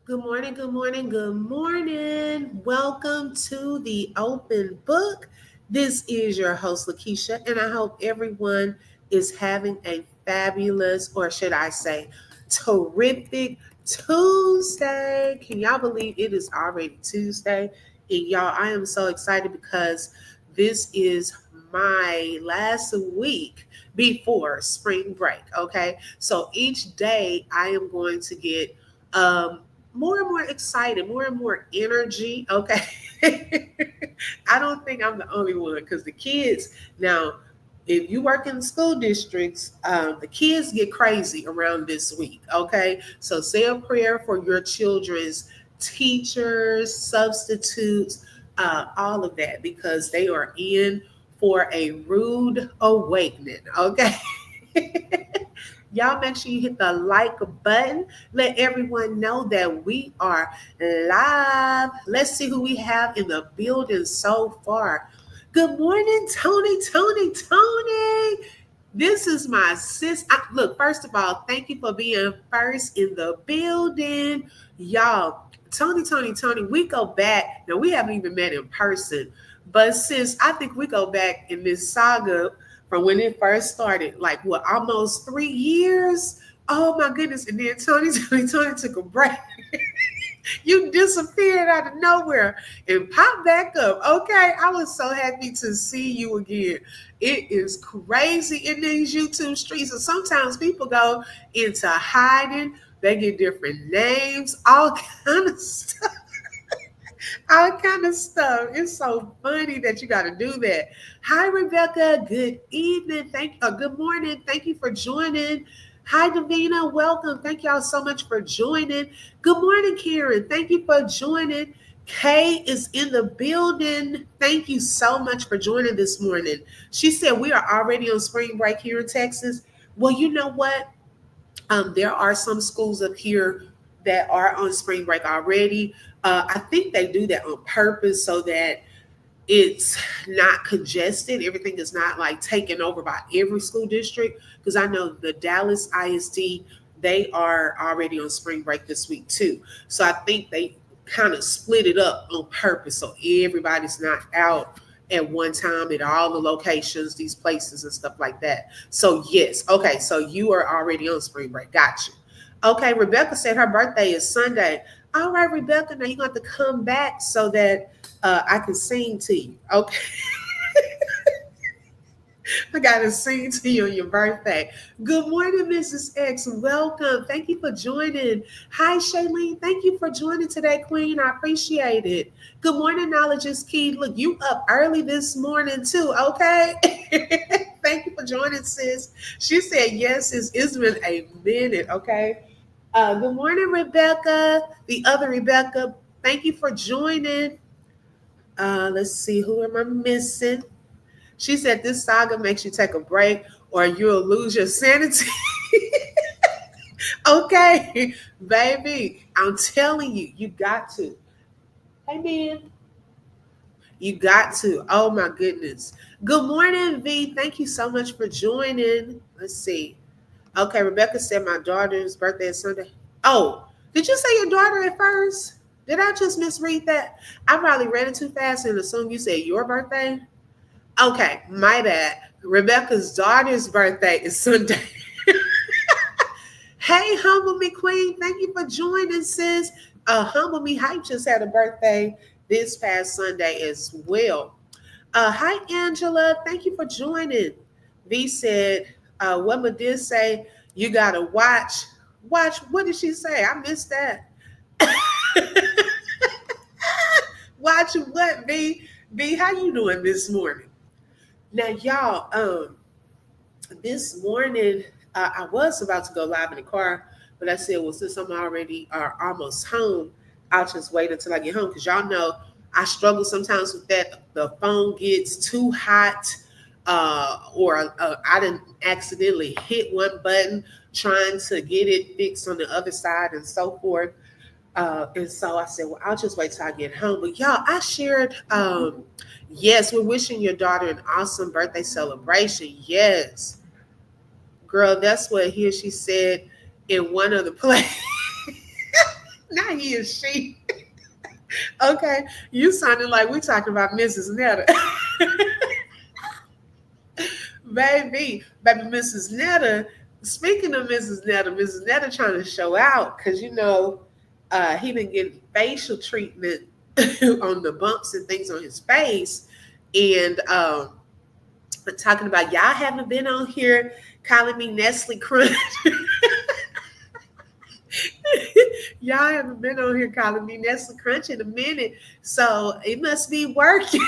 Good morning, good morning, good morning. Welcome to the open book. This is your host, Lakeisha, and I hope everyone is having a fabulous, or should I say, terrific Tuesday. Can y'all believe it is already Tuesday? And y'all, I am so excited because this is my last week before spring break. Okay. So each day I am going to get more and more excited, more and more energy. Okay. I don't think I'm the only one because the kids now, if you work in the school districts, the kids get crazy around this week. Okay. So say a prayer for your children's teachers, substitutes, all of that because they are in for a rude awakening. Okay. Y'all make sure you hit the like button. Let everyone know that we are live. Let's see who we have in the building so far. Good morning, Tony. This is my sis. Look, first of all, thank you for being first in the building. Y'all, Tony, we go back. Now, we haven't even met in person, but sis, I think we go back in this saga from when it first started, like what, almost 3 years? Oh my goodness. And then Tony took a break. You disappeared out of nowhere and popped back up. Okay, I was so happy to see you again. It is crazy in these YouTube streets, and sometimes people go into hiding. They get different names, all kind of stuff. All kind of stuff. It's so funny that you got to do that. Hi, Rebecca. Good evening. Good morning. Thank you for joining. Hi, Davina. Welcome. Thank y'all so much for joining. Good morning, Karen. Thank you for joining. Kay is in the building. Thank you so much for joining this morning. She said we are already on spring break here in Texas. Well, you know what? There are some schools up here that are on spring break already. I think they do that on purpose so that it's not congested. Everything is not like taken over by every school district. Because I know the Dallas ISD, they are already on spring break this week too. So I think they kind of split it up on purpose so everybody's not out at one time at all the locations, these places and stuff like that. So yes, okay, so you are already on spring break. Got you. Okay, Rebecca said her birthday is Sunday. All right, Rebecca, now you're going to have to come back so that I can sing to you. Okay. I got to sing to you on your birthday. Good morning, Mrs. X. Welcome. Thank you for joining. Hi, Shailene. Thank you for joining today, Queen. I appreciate it. Good morning, Knowledge is Key. Look, you up early this morning, too. Okay. Thank you for joining, sis. She said, yes, it's been a minute. Okay. Good morning, Rebecca. The other Rebecca. Thank you for joining. Let's see, who am I missing? She said this saga makes you take a break or you'll lose your sanity. Okay, baby, I'm telling you, you got to. Hey, man, you got to. Oh, my goodness. Good morning, V. Thank you so much for joining. Let's see. Okay, Rebecca said my daughter's birthday is Sunday. Oh, did you say your daughter at first? Did I just misread that? I probably read it too fast and assumed you said your birthday. Okay, my bad. Rebecca's daughter's birthday is Sunday. Hey, Humble Me Queen, thank you for joining, sis. Humble Me Hype just had a birthday this past Sunday as well. Hi, Angela. Thank you for joining. V said, what did say? You gotta watch. Watch. What did she say? I missed that. Watch what, V? V, how you doing this morning? Now, y'all, this morning I was about to go live in the car, but I said, well, since I'm already almost home, I'll just wait until I get home because y'all know I struggle sometimes with that. The phone gets too hot, or I didn't accidentally hit one button trying to get it fixed on the other side and so forth. And so I said, well, I'll just wait till I get home. But y'all, I shared, yes, we're wishing your daughter an awesome birthday celebration. Yes. Girl, that's what here she said in one of the plays. Not he and she. Okay, you sounded like we talking about Mrs. Netta. Baby, Mrs. Netta. Speaking of Mrs. Netta trying to show out because he been getting facial treatment on the bumps and things on his face, and talking about y'all haven't been on here calling me Nestle Crunch. Y'all haven't been on here calling me Nestle Crunch in a minute, so it must be working.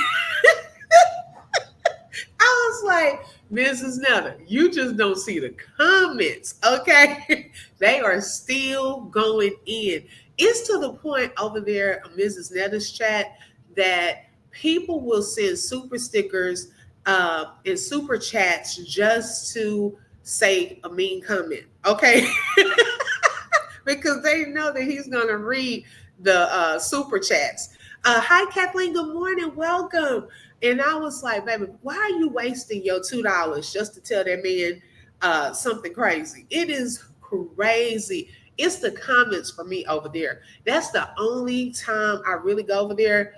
I was like, Mrs. Netta, you just don't see the comments, okay? They are still going in. It's to the point over there on Mrs. Netta's chat that people will send super stickers and super chats just to say a mean comment, okay? Because they know that he's going to read the super chats. Hi, Kathleen. Good morning. Welcome. And I was like, baby, why are you wasting your $2 just to tell that man something crazy? It is crazy. It's the comments for me over there. That's the only time I really go over there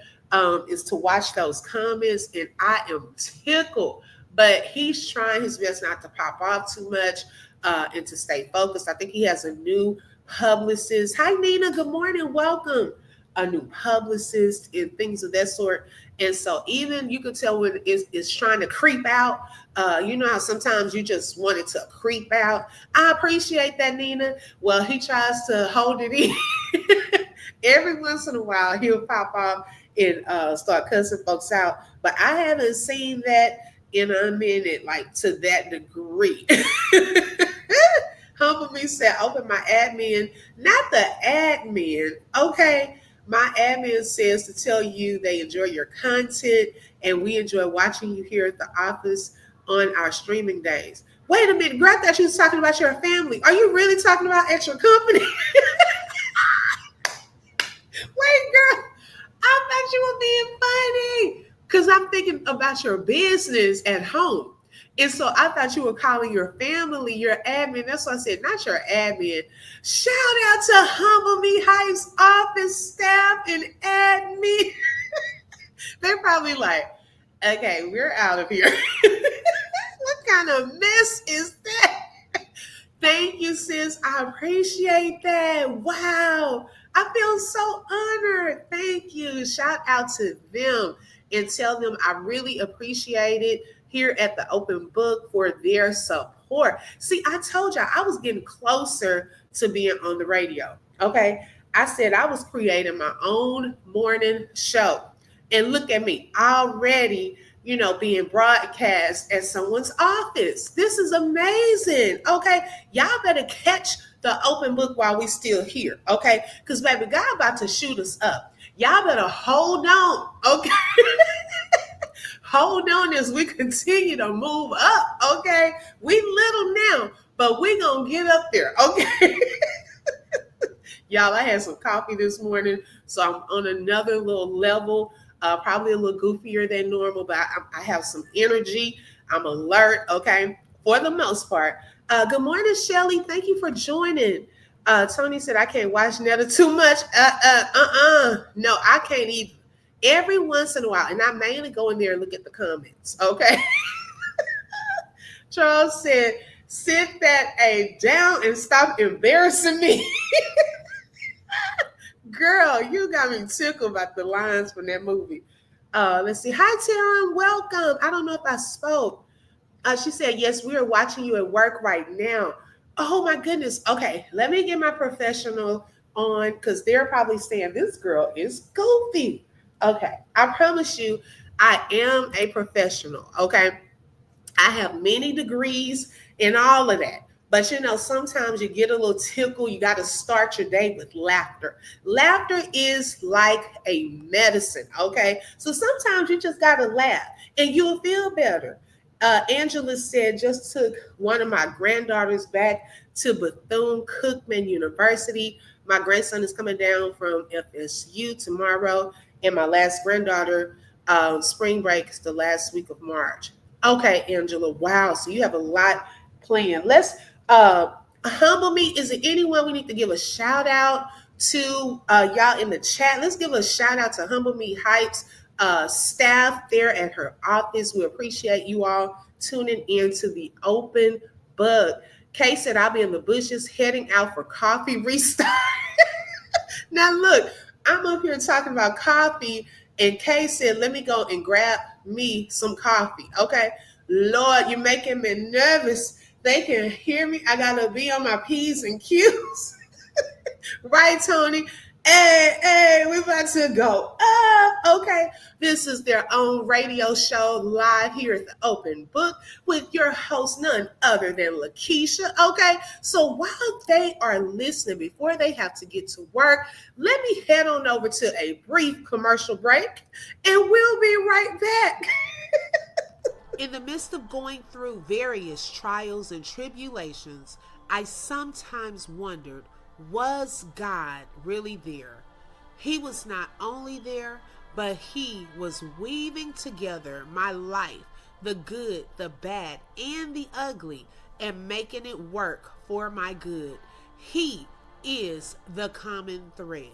is to watch those comments. And I am tickled. But he's trying his best not to pop off too much and to stay focused. I think he has a new publicist. Hi, Nina. Good morning. Welcome. A new publicist and things of that sort. And so even you can tell when it's trying to creep out. You know how sometimes you just want it to creep out. I appreciate that, Nina. Well, he tries to hold it in. Every once in a while, he'll pop off and start cussing folks out. But I haven't seen that in a minute, like to that degree. Humble me said, open my admin, not the admin, okay? My admin says to tell you they enjoy your content and we enjoy watching you here at the office on our streaming days. Wait a minute, girl, I thought you was talking about your family. Are you really talking about at your company? Wait, girl, I thought you were being funny because I'm thinking about your business at home. And so I thought you were calling your family your admin. That's why I said, not your admin. Shout out to Humble Me Heights office staff and admin. They're probably like, okay, we're out of here. What kind of mess is that? Thank you, sis. I appreciate that. Wow. I feel so honored. Thank you. Shout out to them and tell them I really appreciate it here at the Open Book for their support. See, I told y'all I was getting closer to being on the radio. Okay. I said I was creating my own morning show. And look at me already, being broadcast at someone's office. This is amazing. Okay. Y'all better catch the Open Book while we still here. Okay. Because baby, God about to shoot us up. Y'all better hold on. Okay. Hold on as we continue to move up, okay? We little now, but we gonna get up there, okay? Y'all, I had some coffee this morning, so I'm on another little level, probably a little goofier than normal, but I have some energy. I'm alert, okay? For the most part. Good morning, Shelly. Thank you for joining. Tony said, I can't watch Netta too much. No, I can't either. Every once in a while, and I mainly go in there and look at the comments, okay? Charles said, sit that A down and stop embarrassing me. Girl, you got me tickled about the lines from that movie. Let's see. Hi, Taryn. Welcome. I don't know if I spoke. She said, yes, we are watching you at work right now. Oh, my goodness. Okay, let me get my professional on because they're probably saying this girl is goofy. Okay, I promise you, I am a professional, okay? I have many degrees and all of that. But sometimes you get a little tickle. You got to start your day with laughter. Laughter is like a medicine, okay? So sometimes you just got to laugh and you'll feel better. Angela said, just took one of my granddaughters back to Bethune-Cookman University. My grandson is coming down from FSU tomorrow. And my last granddaughter, spring break is the last week of March. Okay, Angela. Wow. So you have a lot planned. Let's humble me. Is there anyone we need to give a shout out to y'all in the chat. Let's give a shout out to Humble Me Hypes staff there at her office. We appreciate you all tuning in to the open book. Kay said, I'll be in the bushes heading out for coffee restart. Now, look, I'm up here talking about coffee, and Kay said, let me go and grab me some coffee. Okay. Lord, you're making me nervous. They can hear me. I got to be on my P's and Q's. Right, Tony? Hey, we're about to go. Okay. This is their own radio show live here at the Open Book with your host, none other than Lakeisha. Okay. So while they are listening, before they have to get to work, let me head on over to a brief commercial break and we'll be right back. In the midst of going through various trials and tribulations, I sometimes wondered, was God really there? He was not only there, but he was weaving together my life, the good, the bad, and the ugly, and making it work for my good. He is the common thread.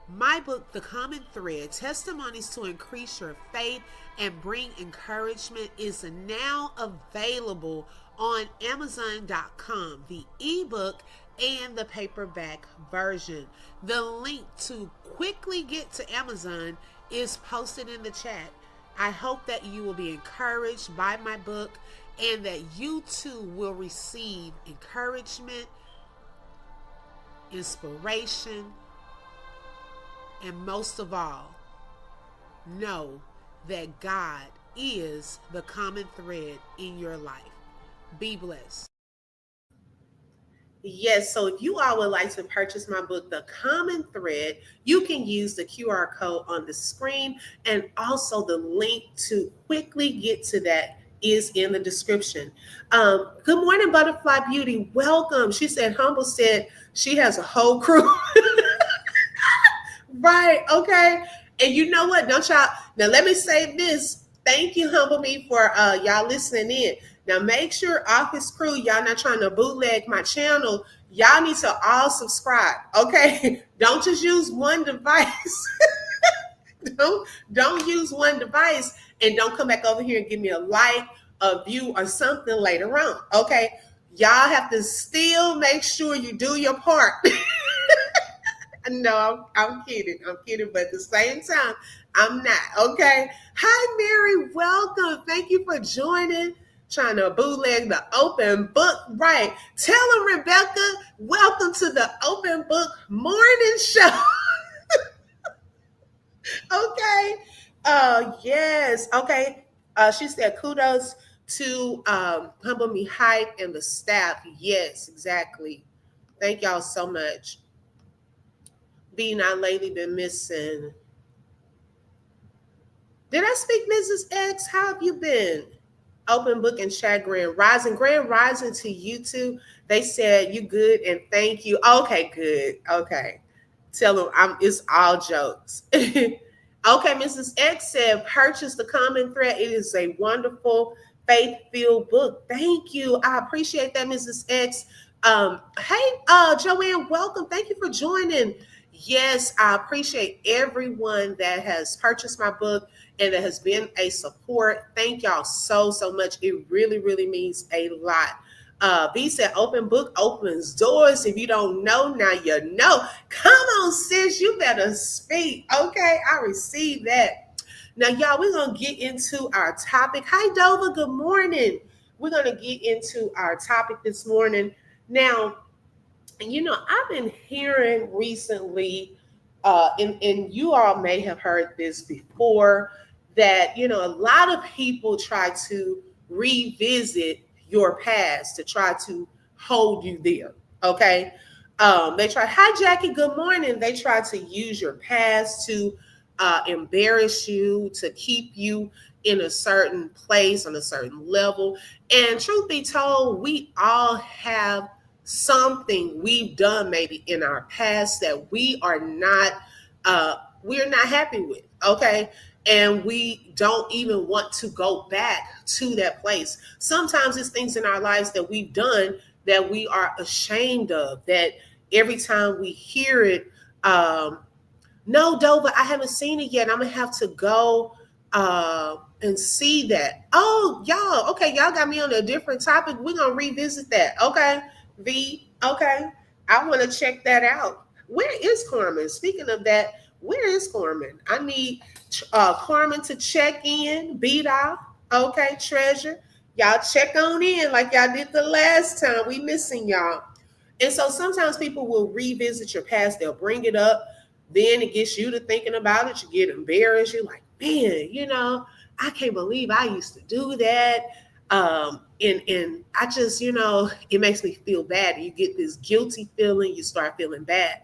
My book, The Common Thread, Testimonies to Increase Your Faith and Bring Encouragement, is now available on Amazon.com, the ebook and the paperback version. The link to quickly get to Amazon is posted in the chat. I hope that you will be encouraged by my book and that you too will receive encouragement, inspiration, and most of all, know that God is the common thread in your life. Be blessed. Yes, so if you all would like to purchase my book, The Common Thread, you can use the QR code on the screen, and also the link to quickly get to that is in the description. Good morning, Butterfly Beauty. Welcome. She said, Humble said she has a whole crew. Right, okay. And you know what? Don't y'all, now let me say this. Thank you, Humble Me, for y'all listening in. Now make sure Office Crew, y'all not trying to bootleg my channel. Y'all need to all subscribe, okay? Don't just use one device. don't use one device and don't come back over here and give me a like, a view, or something later on, okay? Y'all have to still make sure you do your part. No, I'm kidding. I'm kidding. But at the same time, I'm not. Okay. Hi, Mary. Welcome. Thank you for joining. Trying to bootleg the open book. Right. Tell her, Rebecca, welcome to the Open Book Morning Show. Okay. Yes. Okay. She said kudos to Humble Me Hype and the staff. Yes, exactly. Thank y'all so much. Being out lately, been missing. Did I speak, Mrs. X? How have you been? Open Book and chat, Grand Rising to you too. They said you good and thank you. Okay, good. Okay. Tell them it's all jokes. Okay, Mrs. X said, purchase The Common Thread. It is a wonderful faith-filled book. Thank you. I appreciate that, Mrs. X. Hey, Joanne, welcome. Thank you for joining. Yes, I appreciate everyone that has purchased my book and that has been a support. Thank y'all so much. It really, really means a lot. B said, open book opens doors. If you don't know, now you know. Come on, sis, you better speak. Okay, I received that. Now, y'all, we're going to get into our topic. Hi, Dova. Good morning. We're going to get into our topic this morning. Now, you know, I've been hearing recently, and you all may have heard this before, that, you know, a lot of people try to revisit your past to try to hold you there. Okay. They try, hi, Jackie, good morning. They try to use your past to embarrass you, to keep you in a certain place, on a certain level. And truth be told, we all have something we've done maybe in our past that we're not happy with, okay? And we don't even want to go back to that place. Sometimes it's things in our lives that we've done that we are ashamed of, that, every time we hear it. No, Dover, I haven't seen it yet. I'm gonna have to go and see that. Oh, y'all, okay, y'all got me on a different topic. We're gonna revisit that. Okay, V, okay. I want to check that out. Where is Carmen? Speaking of that, where is Carmen? I need Carmen to check in, beat off. Okay, treasure. Y'all check on in like y'all did the last time. We missing y'all. And so sometimes people will revisit your past, they'll bring it up, then it gets you to thinking about it, you get embarrassed, you're like, man, I can't believe I used to do that. And I just, it makes me feel bad. You get this guilty feeling, you start feeling bad.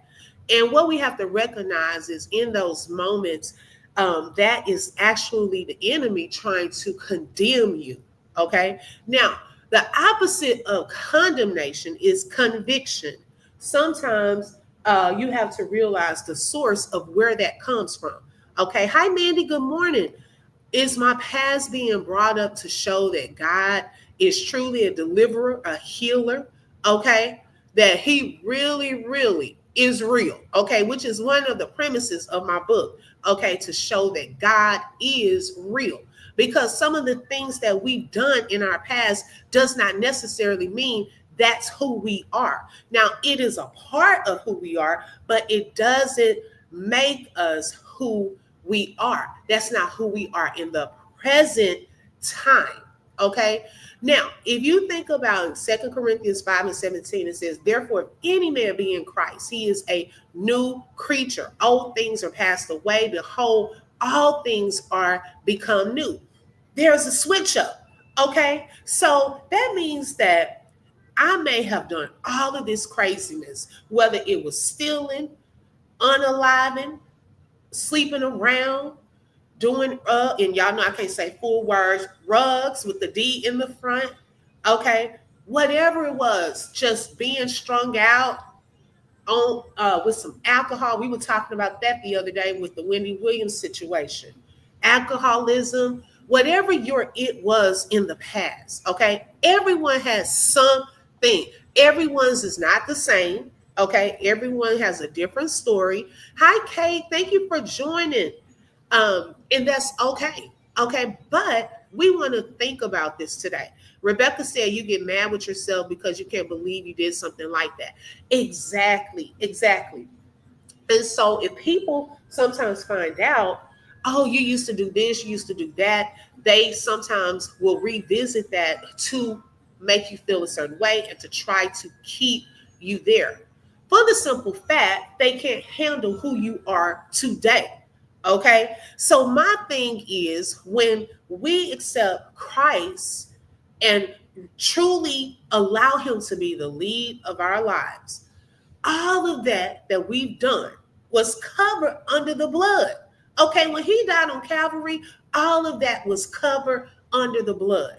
And what we have to recognize is in those moments, that is actually the enemy trying to condemn you. Okay. Now, the opposite of condemnation is conviction. Sometimes you have to realize the source of where that comes from. Okay. Hi, Mandy. Good morning. Is my past being brought up to show that God is truly a deliverer, a healer? Okay. That he really, really is real. Okay. Which is one of the premises of my book. Okay. To show that God is real. Because some of the things that we've done in our past does not necessarily mean that's who we are. Now, it is a part of who we are, but it doesn't make us who we are. That's not who we are in the present time. Okay. Now, if you think about 2 Corinthians 5:17, it says, therefore, if any man be in Christ, he is a new creature. Old things are passed away. Behold, all things are become new. There's a switch up. Okay. So that means that I may have done all of this craziness, whether it was stealing, unaliving, sleeping around, doing and y'all know I can't say full words, rugs with the D in the front. Okay. Whatever it was, just being strung out on with some alcohol. We were talking about that the other day with the Wendy Williams situation. Alcoholism, whatever your it was in the past. Okay. Everyone has something. Everyone's is not the same. Okay. Everyone has a different story. Hi, Kate. Thank you for joining. And that's okay. Okay. But we want to think about this today. Rebecca said you get mad with yourself because you can't believe you did something like that. Exactly. Exactly. And so if people sometimes find out, oh, you used to do this, you used to do that, they sometimes will revisit that to make you feel a certain way and to try to keep you there. For the simple fact, they can't handle who you are today. Okay. So my thing is when we accept Christ and truly allow him to be the lead of our lives, all of that we've done was covered under the blood. Okay, when he died on Calvary, all of that was covered under the blood.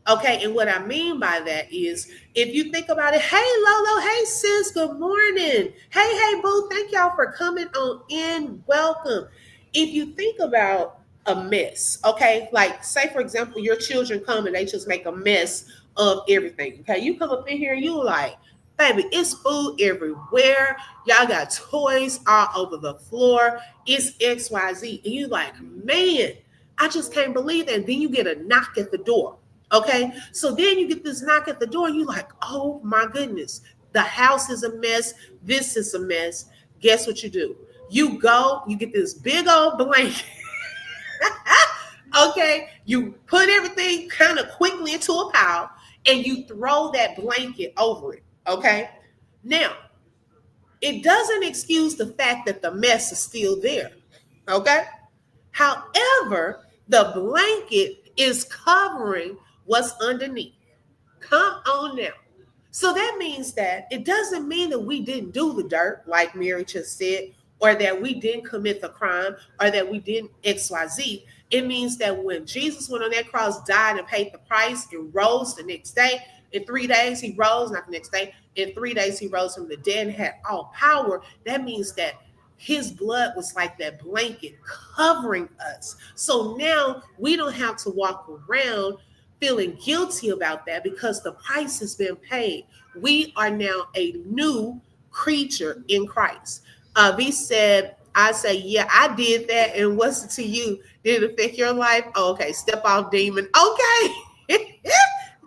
Okay, and what I mean by that is if you think about it, hey Lolo, hey sis, good morning. Hey boo, thank y'all for coming on in. Welcome. If you think about a mess, okay, like say for example, your children come and they just make a mess of everything. Okay, you come up in here and you like, baby, it's food everywhere. Y'all got toys all over the floor. It's XYZ. And you like, man, I just can't believe that. And then you get a knock at the door. Okay. So then you get this knock at the door and you're like, oh my goodness, the house is a mess. This is a mess. Guess what you do? You go, you get this big old blanket. Okay. You put everything kind of quickly into a pile and you throw that blanket over it. Okay. Now, it doesn't excuse the fact that the mess is still there. Okay. However, the blanket is covering what's underneath. Come on now. So that means that it doesn't mean that we didn't do the dirt, like Mary just said, or that we didn't commit the crime, or that we didn't XYZ. It means that when Jesus went on that cross, died and paid the price and rose the next day, in 3 days he rose, not the next day, in 3 days he rose from the dead and had all power. That means that his blood was like that blanket covering us. So now we don't have to walk around feeling guilty about that because the price has been paid. We are now a new creature in Christ. V said, I say, yeah, I did that. And what's it to you? Did it affect your life? Oh, okay. Step off, demon. Okay.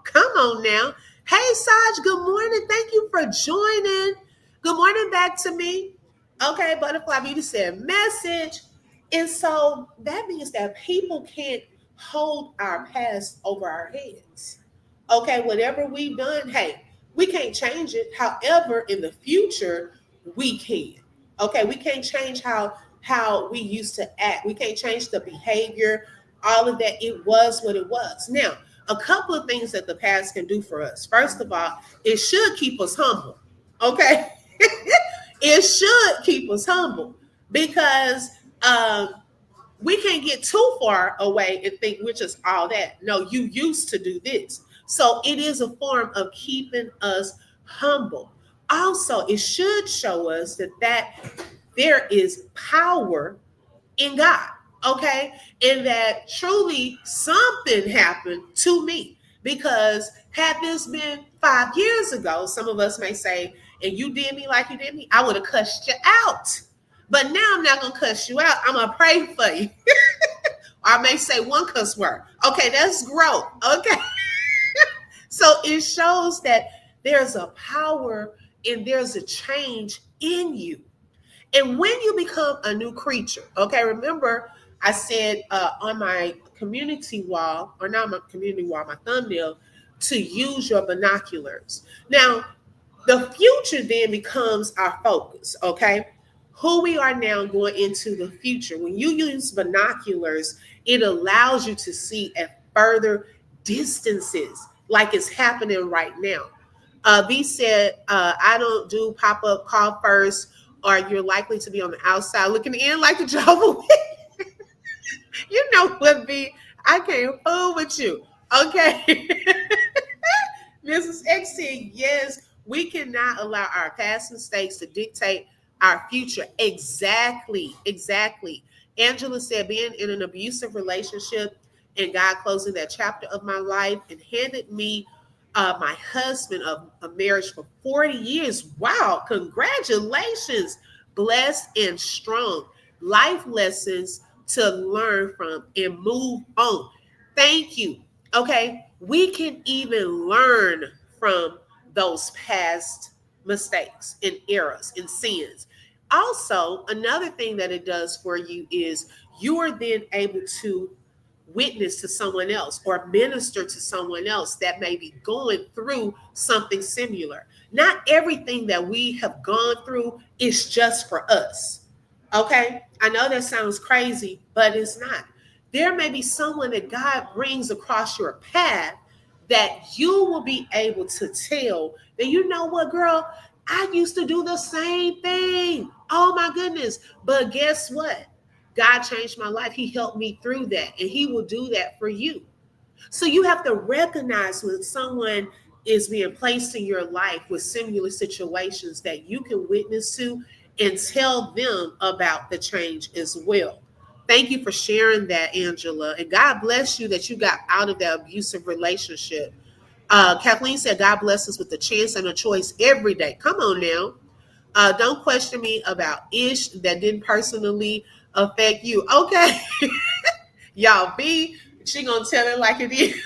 Come on now. Hey, Saj, good morning. Thank you for joining. Good morning back to me. Okay, Butterfly Beauty said message. And so that means that people can't hold our past over our heads. Okay, whatever we've done, hey, we can't change it. However, in the future, we can. Okay, we can't change how we used to act. We can't change the behavior, all of that. It was what it was. Now, a couple of things that the past can do for us. First of all, it should keep us humble. Okay, it should keep us humble because we can't get too far away and think we're just all that. No, you used to do this. So it is a form of keeping us humble. Also, it should show us that there is power in God, okay? And that truly something happened to me. Because had this been 5 years ago, some of us may say, and you did me like you did me, I would have cussed you out. But now I'm not going to cuss you out. I'm going to pray for you. I may say one cuss word. Okay, that's growth. Okay. So it shows that there's a power and there's a change in you. And when you become a new creature, okay, remember I said on my community wall, or not my community wall, my thumbnail, to use your binoculars. Now, the future then becomes our focus, okay? Who we are now going into the future. When you use binoculars, it allows you to see at further distances, like it's happening right now. V said, I don't do pop up call first, or you're likely to be on the outside looking in like the Jehovah's Witness. You know what, V? I can't fool with you. Okay. Mrs. X said, yes, we cannot allow our past mistakes to dictate our future. Exactly. Exactly. Angela said, being in an abusive relationship and God closing that chapter of my life and handed me my husband of a marriage for 40 years. Wow, congratulations. Blessed and strong. Life lessons to learn from and move on. Thank you. Okay, we can even learn from those past mistakes and errors and sins. Also, another thing that it does for you is you are then able to witness to someone else or minister to someone else that may be going through something similar. Not everything that we have gone through is just for us. Okay? I know that sounds crazy, but it's not. There may be someone that God brings across your path that you will be able to tell that, you know what, girl, I used to do the same thing. Oh my goodness. But guess what? God changed my life. He helped me through that, and He will do that for you. So you have to recognize when someone is being placed in your life with similar situations that you can witness to and tell them about the change as well. Thank you for sharing that, Angela. And God bless you that you got out of that abusive relationship. Kathleen said, God bless us with a chance and a choice every day. Come on now. Don't question me about ish that didn't personally affect you. Okay. Y'all, B, she gonna tell it like it is.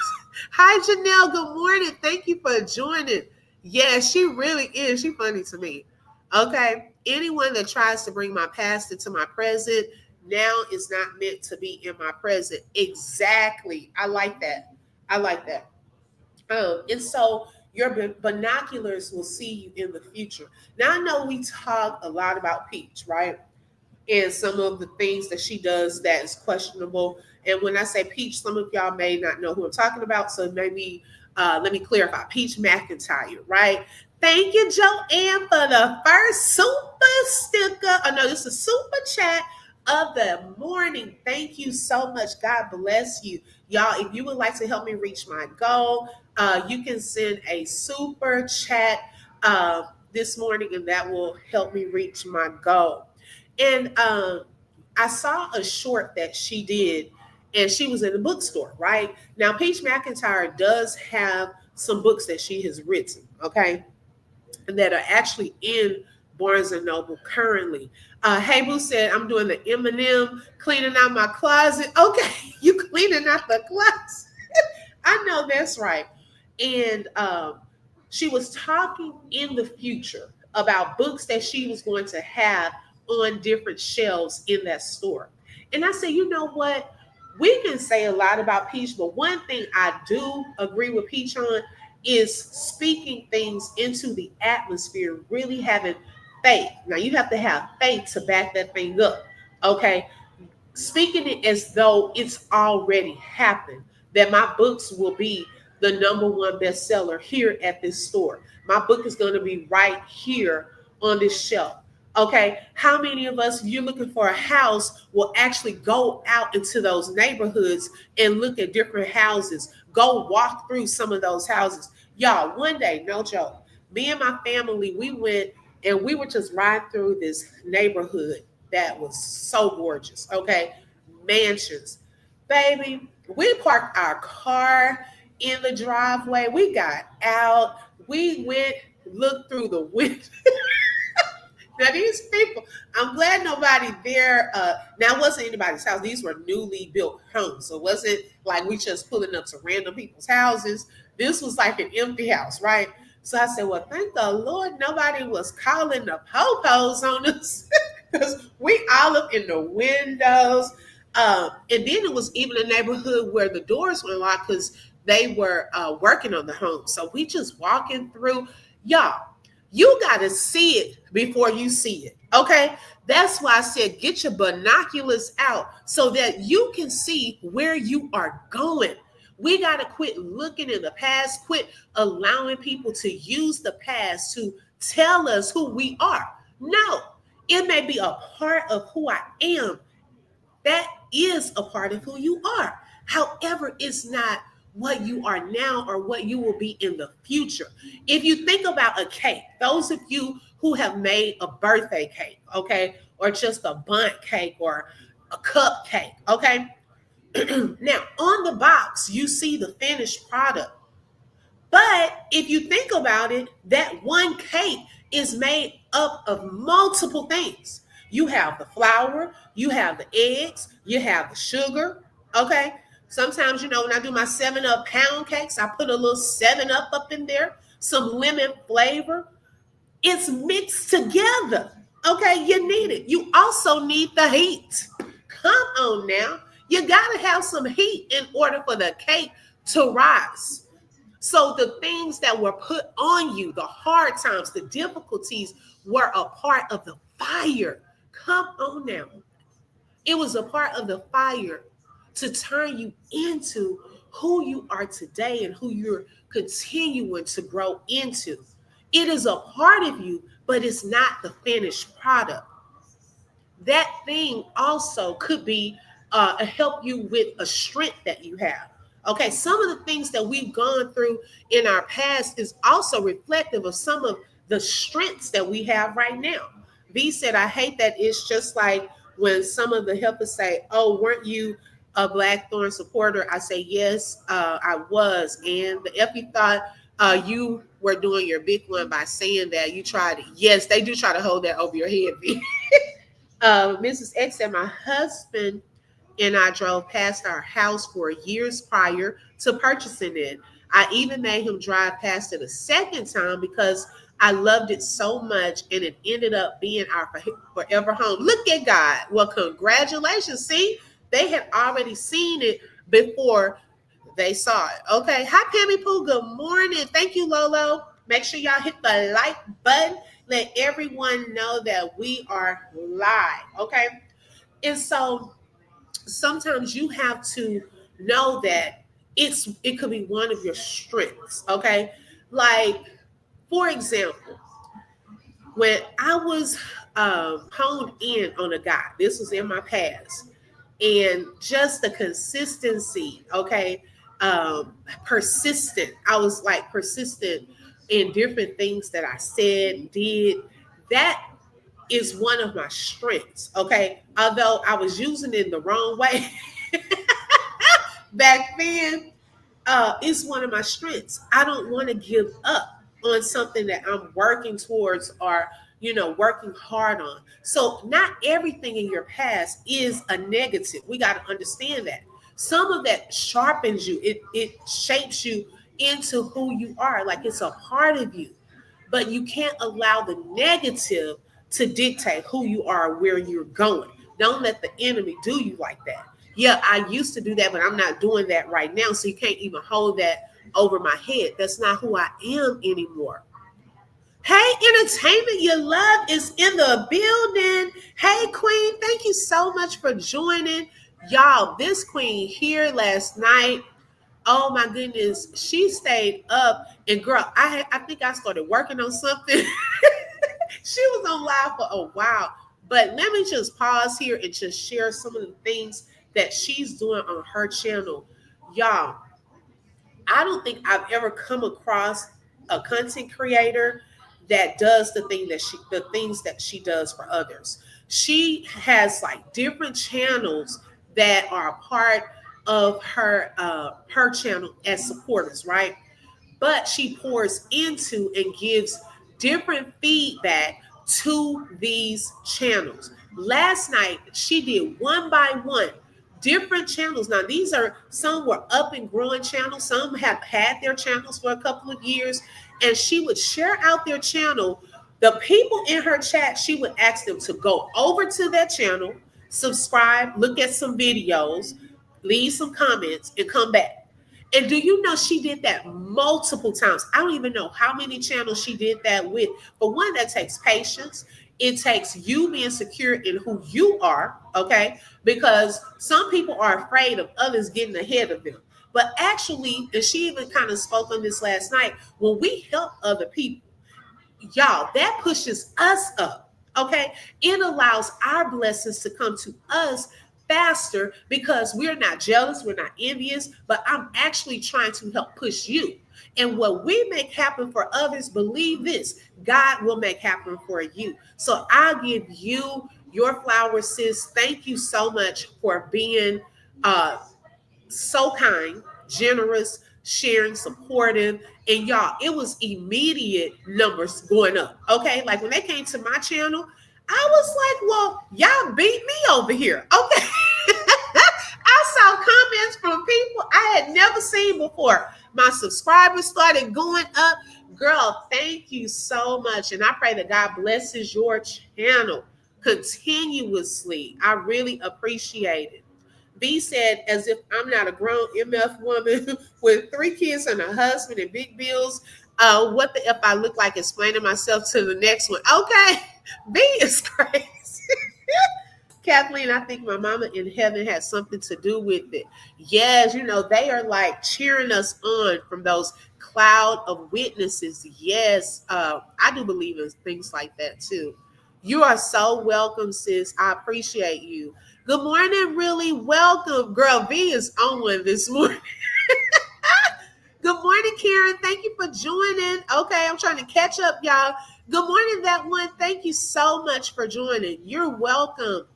Hi, Janelle. Good morning. Thank you for joining. Yeah, she really is. She funny to me. Okay. Anyone that tries to bring my past into my present now is not meant to be in my present. Exactly. I like that. I like that. And so your binoculars will see you in the future. Now, I know we talk a lot about Peach, right? And some of the things that she does that is questionable. And when I say Peach, some of y'all may not know who I'm talking about. So maybe let me clarify. Peach McIntyre, right? Thank you, Joanne, for the first super sticker. Oh, no, this is super chat of the morning. Thank you so much. God bless you. Y'all, if you would like to help me reach my goal, you can send a super chat this morning, and that will help me reach my goal. And I saw a short that she did, and she was in the bookstore, right? Now, Peach McIntyre does have some books that she has written, okay, and that are actually in Barnes and Noble currently. Hey Boo said, I'm doing the M&M, cleaning out my closet. Okay, you cleaning out the closet. I know that's right. And she was talking in the future about books that she was going to have on different shelves in that store. And I said, you know what? We can say a lot about Peach, but one thing I do agree with Peach on is speaking things into the atmosphere, really having faith. Now, you have to have faith to back that thing up, okay? Speaking it as though it's already happened, that my books will be the number one bestseller here at this store. My book is going to be right here on this shelf. Okay, how many of us, if you're looking for a house, will actually go out into those neighborhoods and look at different houses, go walk through some of those houses? Y'all, one day, no joke, me and my family, we went and we were just riding through this neighborhood that was so gorgeous. Okay, mansions, baby. We parked our car in the driveway. We got out. We went, looked through the window. Now these people, I'm glad nobody there. Now it wasn't anybody's house. These were newly built homes, so it wasn't like we just pulling up to random people's houses. This was like an empty house, right? So I said, well, thank the Lord nobody was calling the po-pos on us because we all up in the windows. And then it was even a neighborhood where the doors were locked because they were working on the home. So we just walking through. Y'all, you got to see it before you see it. Okay. That's why I said get your binoculars out so that you can see where you are going. We got to quit looking in the past, quit allowing people to use the past to tell us who we are. No, it may be a part of who I am. That is a part of who you are. However, it's not what you are now or what you will be in the future. If you think about a cake, those of you who have made a birthday cake, okay, or just a bundt cake or a cupcake, okay, now on the box, you see the finished product. But if you think about it, that one cake is made up of multiple things. You have the flour, you have the eggs, you have the sugar. Okay. Sometimes, when I do my 7-Up pound cakes, I put a little 7-Up in there, some lemon flavor. It's mixed together. Okay. You need it. You also need the heat. Come on now. You got to have some heat in order for the cake to rise. So the things that were put on you, the hard times, the difficulties were a part of the fire. Come on now. It was a part of the fire to turn you into who you are today and who you're continuing to grow into. It is a part of you, but it's not the finished product. That thing also could be help you with a strength that you have. Okay, some of the things that we've gone through in our past is also reflective of some of the strengths that we have right now. V said, I hate that it's just like when some of the helpers say, oh, weren't you a Blackthorn supporter? I say, yes, I was. And the FE thought you were doing your big one by saying that you tried it. Yes, they do try to hold that over your head, V. Mrs. X said, my husband and I drove past our house for years prior to purchasing it. I even made him drive past it a second time because I loved it so much, and it ended up being our forever home. Look at God. Well, congratulations. See, they had already seen it before they saw it. Okay. Hi, Pammy Pooh. Good morning. Thank you, Lolo. Make sure y'all hit the like button. Let everyone know that we are live. Okay. And so sometimes you have to know that it could be one of your strengths. Okay. Like, for example, when I was honed in on a guy, this was in my past, and just the consistency, okay, persistent. I was like persistent in different things that I said, did. That is one of my strengths, okay? Although I was using it in the wrong way back then, it's one of my strengths. I don't want to give up on something that I'm working towards or, working hard on. So not everything in your past is a negative. We got to understand that. Some of that sharpens you. It shapes you into who you are. Like it's a part of you. But you can't allow the negative to dictate who you are, where you're going. Don't let the enemy do you like that. Yeah, I used to do that, but I'm not doing that right now. So you can't even hold that over my head. That's not who I am anymore. Hey, entertainment you love is in the building. Hey, Queen, thank you so much for joining. Y'all, this queen here last night, oh my goodness, she stayed up. And girl, I think I started working on something. She was on live for a while. But let me just pause here and just share some of the things that she's doing on her channel. Y'all, I don't think I've ever come across a content creator that does the things that she does for others. She has like different channels that are a part of her channel as supporters, right? But she pours into and gives different feedback to these channels. Last night, she did one by one different channels. Now, these are some were up and growing channels, some have had their channels for a couple of years, and she would share out their channel. The people in her chat, she would ask them to go over to that channel, subscribe, look at some videos, leave some comments, and come back. And do you know she did that multiple times? I don't even know how many channels she did that with. But one, that takes patience. It takes you being secure in who you are, okay? Because some people are afraid of others getting ahead of them. But actually, and she even kind of spoke on this last night, when we help other people, y'all, that pushes us up, okay? It allows our blessings to come to us faster because we're not jealous, we're not envious, but I'm actually trying to help push you. And what we make happen for others, believe this, God will make happen for you. So I give you your flowers, sis. Thank you so much for being so kind, generous, sharing, supportive. And y'all, it was immediate numbers going up. Okay. Like when they came to my channel, I was like, well, y'all beat me over here. Okay. I saw comments from people I had never seen before. My subscribers started going up. Girl, thank you so much. And I pray that God blesses your channel continuously. I really appreciate it. B said, as if I'm not a grown MF woman with 3 kids and a husband and big bills. What the F I look like explaining myself to the next one? Okay, B is crazy. Kathleen, I think my mama in heaven has something to do with it. Yes, they are like cheering us on from those cloud of witnesses. Yes, I do believe in things like that too. You are so welcome, sis. I appreciate you. Good morning, really welcome. Girl, V is on one this morning. Good morning, Karen. Thank you for joining. Okay, I'm trying to catch up, y'all. Good morning, that one. Thank you so much for joining. You're welcome.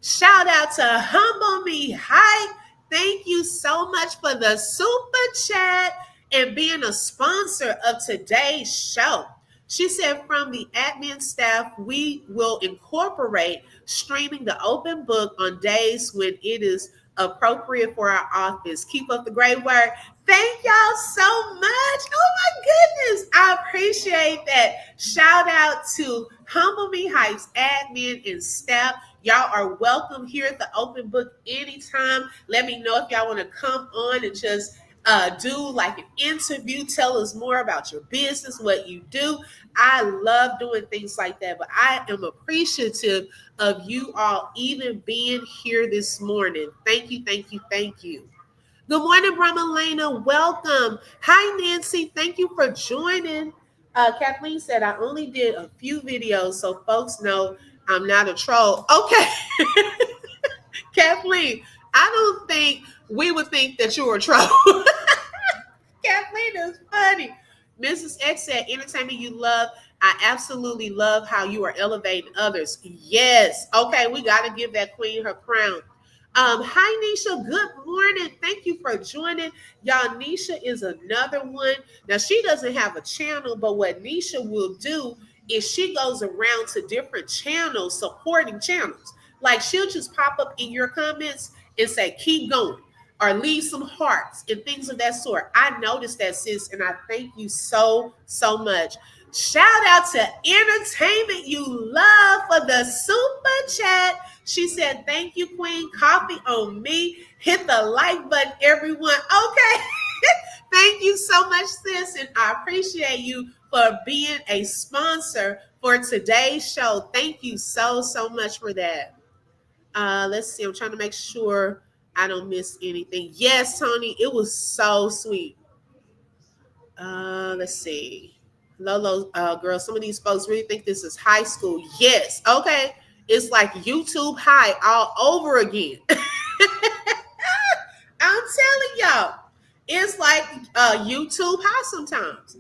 Shout out to Humble Me Hype. Thank you so much for the super chat and being a sponsor of today's show. She said, from the admin staff, we will incorporate streaming the open book on days when it is appropriate for our office. Keep up the great work. Thank y'all so much. Oh my goodness. I appreciate that. Shout out to Humble Me Hype's admin and staff. Y'all are welcome here at the open book anytime. Let me know if y'all want to come on and just do like an interview. Tell us more about your business, what you do. I love doing things like that, but I am appreciative of you all even being here this morning. Thank you, thank you, thank you. Good morning, Bramalena. Welcome. Hi, Nancy. Thank you for joining. Kathleen said, I only did a few videos so folks know I'm not a troll. Okay. Kathleen, I don't think we would think that you're a troll. Kathleen is funny. Mrs. X said, entertainment you love. I absolutely love how you are elevating others. Yes. Okay, we got to give that queen her crown. Hi, Nisha. Good morning. Thank you for joining. Y'all, Nisha is another one. Now, she doesn't have a channel, but what Nisha will do is she goes around to different channels, supporting channels. Like she'll just pop up in your comments and say, keep going, or leave some hearts and things of that sort. I noticed that, sis, and I thank you so, so much. Shout out to Entertainment You Love for the super chat. She said, thank you, Queen. Coffee on me. Hit the like button, everyone. Okay. Thank you so much, sis, and I appreciate you for being a sponsor for today's show. Thank you so, so much for that. Let's see. I'm trying to make sure I don't miss anything. Yes, Tony, it was so sweet. Let's see. Lolo, girl, some of these folks really think this is high school. Yes. Okay. It's like YouTube High all over again. I'm telling y'all, it's like YouTube High sometimes.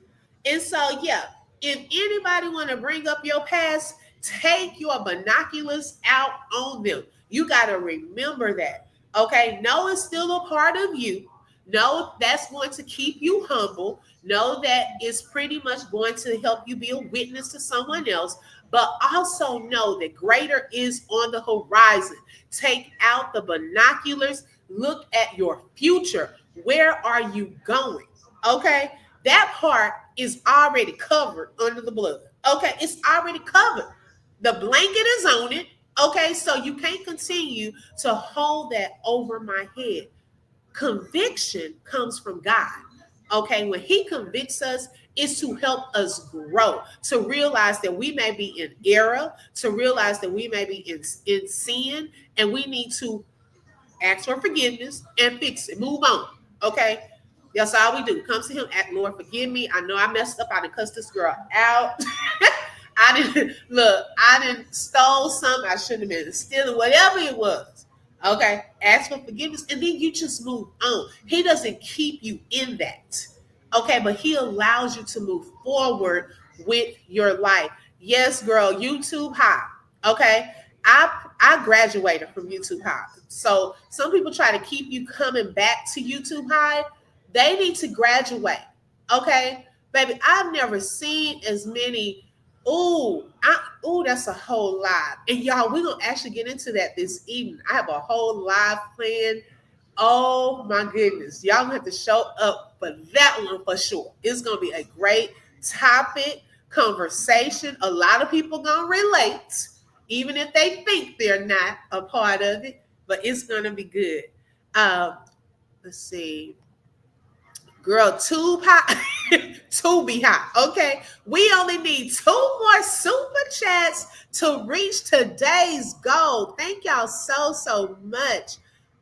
And so, yeah, if anybody want to bring up your past, take your binoculars out on them. You got to remember that. Okay. No, it's still a part of you. No, that's going to keep you humble. Know that it's pretty much going to help you be a witness to someone else. But also know that greater is on the horizon. Take out the binoculars. Look at your future. Where are you going? Okay. That part is already covered under the blood. Okay. It's already covered. The blanket is on it. Okay. So you can't continue to hold that over my head. Conviction comes from God. Okay, when he convicts us, it's to help us grow, to realize that we may be in error, to realize that we may be in sin, and we need to ask for forgiveness and fix it, move on. Okay, that's all we do. Come to him, ask, Lord, forgive me. I know I messed up. I done cussed this girl out. I didn't stole something I shouldn't have been stealing, whatever it was. Okay, ask for forgiveness, and then you just move on. He doesn't keep you in that. Okay, but he allows you to move forward with your life. Yes, girl, YouTube High. Okay, I graduated from YouTube High. So some people try to keep you coming back to YouTube High. They need to graduate. Okay, baby, I've never seen as many. That's a whole lot. And y'all, we're going to actually get into that this evening. I have a whole live plan. Oh my goodness. Y'all gonna have to show up for that one for sure. It's going to be a great topic, conversation. A lot of people going to relate, even if they think they're not a part of it, but it's going to be good. Let's see. Girl, tube high, to be high. Okay, we only need 2 more super chats to reach today's goal. Thank y'all so, so much.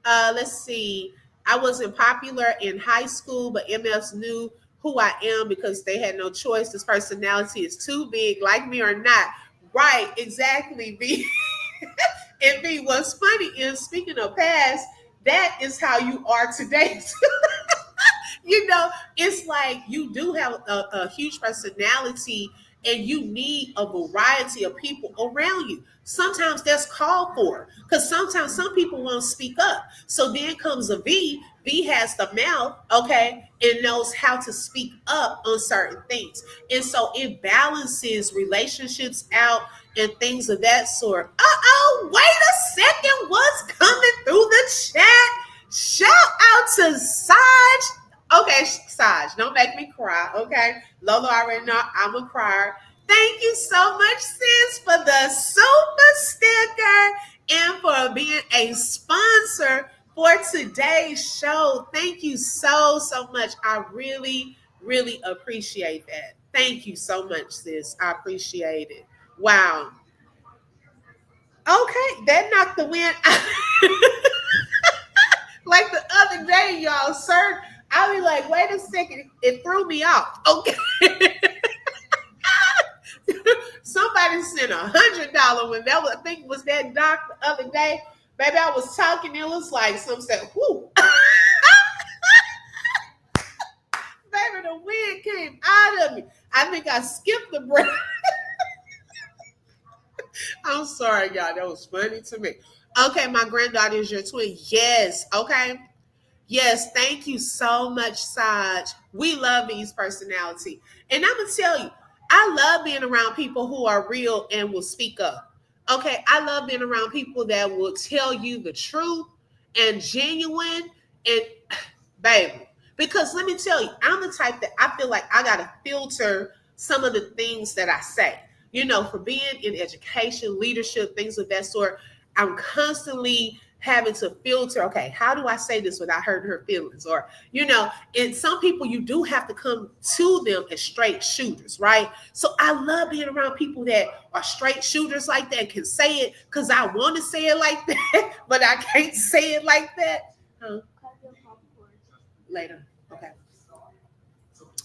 Let's see. I wasn't popular in high school, but MFs knew who I am because they had no choice. This personality is too big, like me or not. Right, exactly, B. And B, what's funny is, speaking of past, that is how you are today. You know, it's like you do have a huge personality and you need a variety of people around you. Sometimes that's called for because sometimes some people won't speak up. So then comes a V. V has the mouth, okay, and knows how to speak up on certain things. And so it balances relationships out and things of that sort. Wait a second. What's coming through the chat? Shout out to Saj. Okay, Saj, don't make me cry, okay? Lolo already know I'm a crier. Thank you so much, sis, for the super sticker and for being a sponsor for today's show. Thank you so, so much. I really, really appreciate that. Thank you so much, sis. I appreciate it. Wow. Okay, that knocked the wind out. Like the other day, y'all, sir. I'll be like, wait a second, it threw me off. Okay. Somebody sent $100 when that was, I think was that doc the other day. Baby, I was talking, it was like some said, whoo. Baby, the wind came out of me. I think I skipped the break. I'm sorry, y'all. That was funny to me. Okay, my granddaughter is your twin. Yes. Okay. Yes, thank you so much, Saj. We love V's personality. And I'm going to tell you, I love being around people who are real and will speak up. Okay, I love being around people that will tell you the truth and genuine and baby. Because let me tell you, I'm the type that I feel like I gotta filter some of the things that I say. You know, for being in education, leadership, things of that sort, I'm constantly having to filter, okay, how do I say this without hurting her feelings? Or, you know, and some people you do have to come to them as straight shooters, right? So I love being around people that are straight shooters like that, can say it because I want to say it like that, but I can't say it like that. Huh? Later. Okay.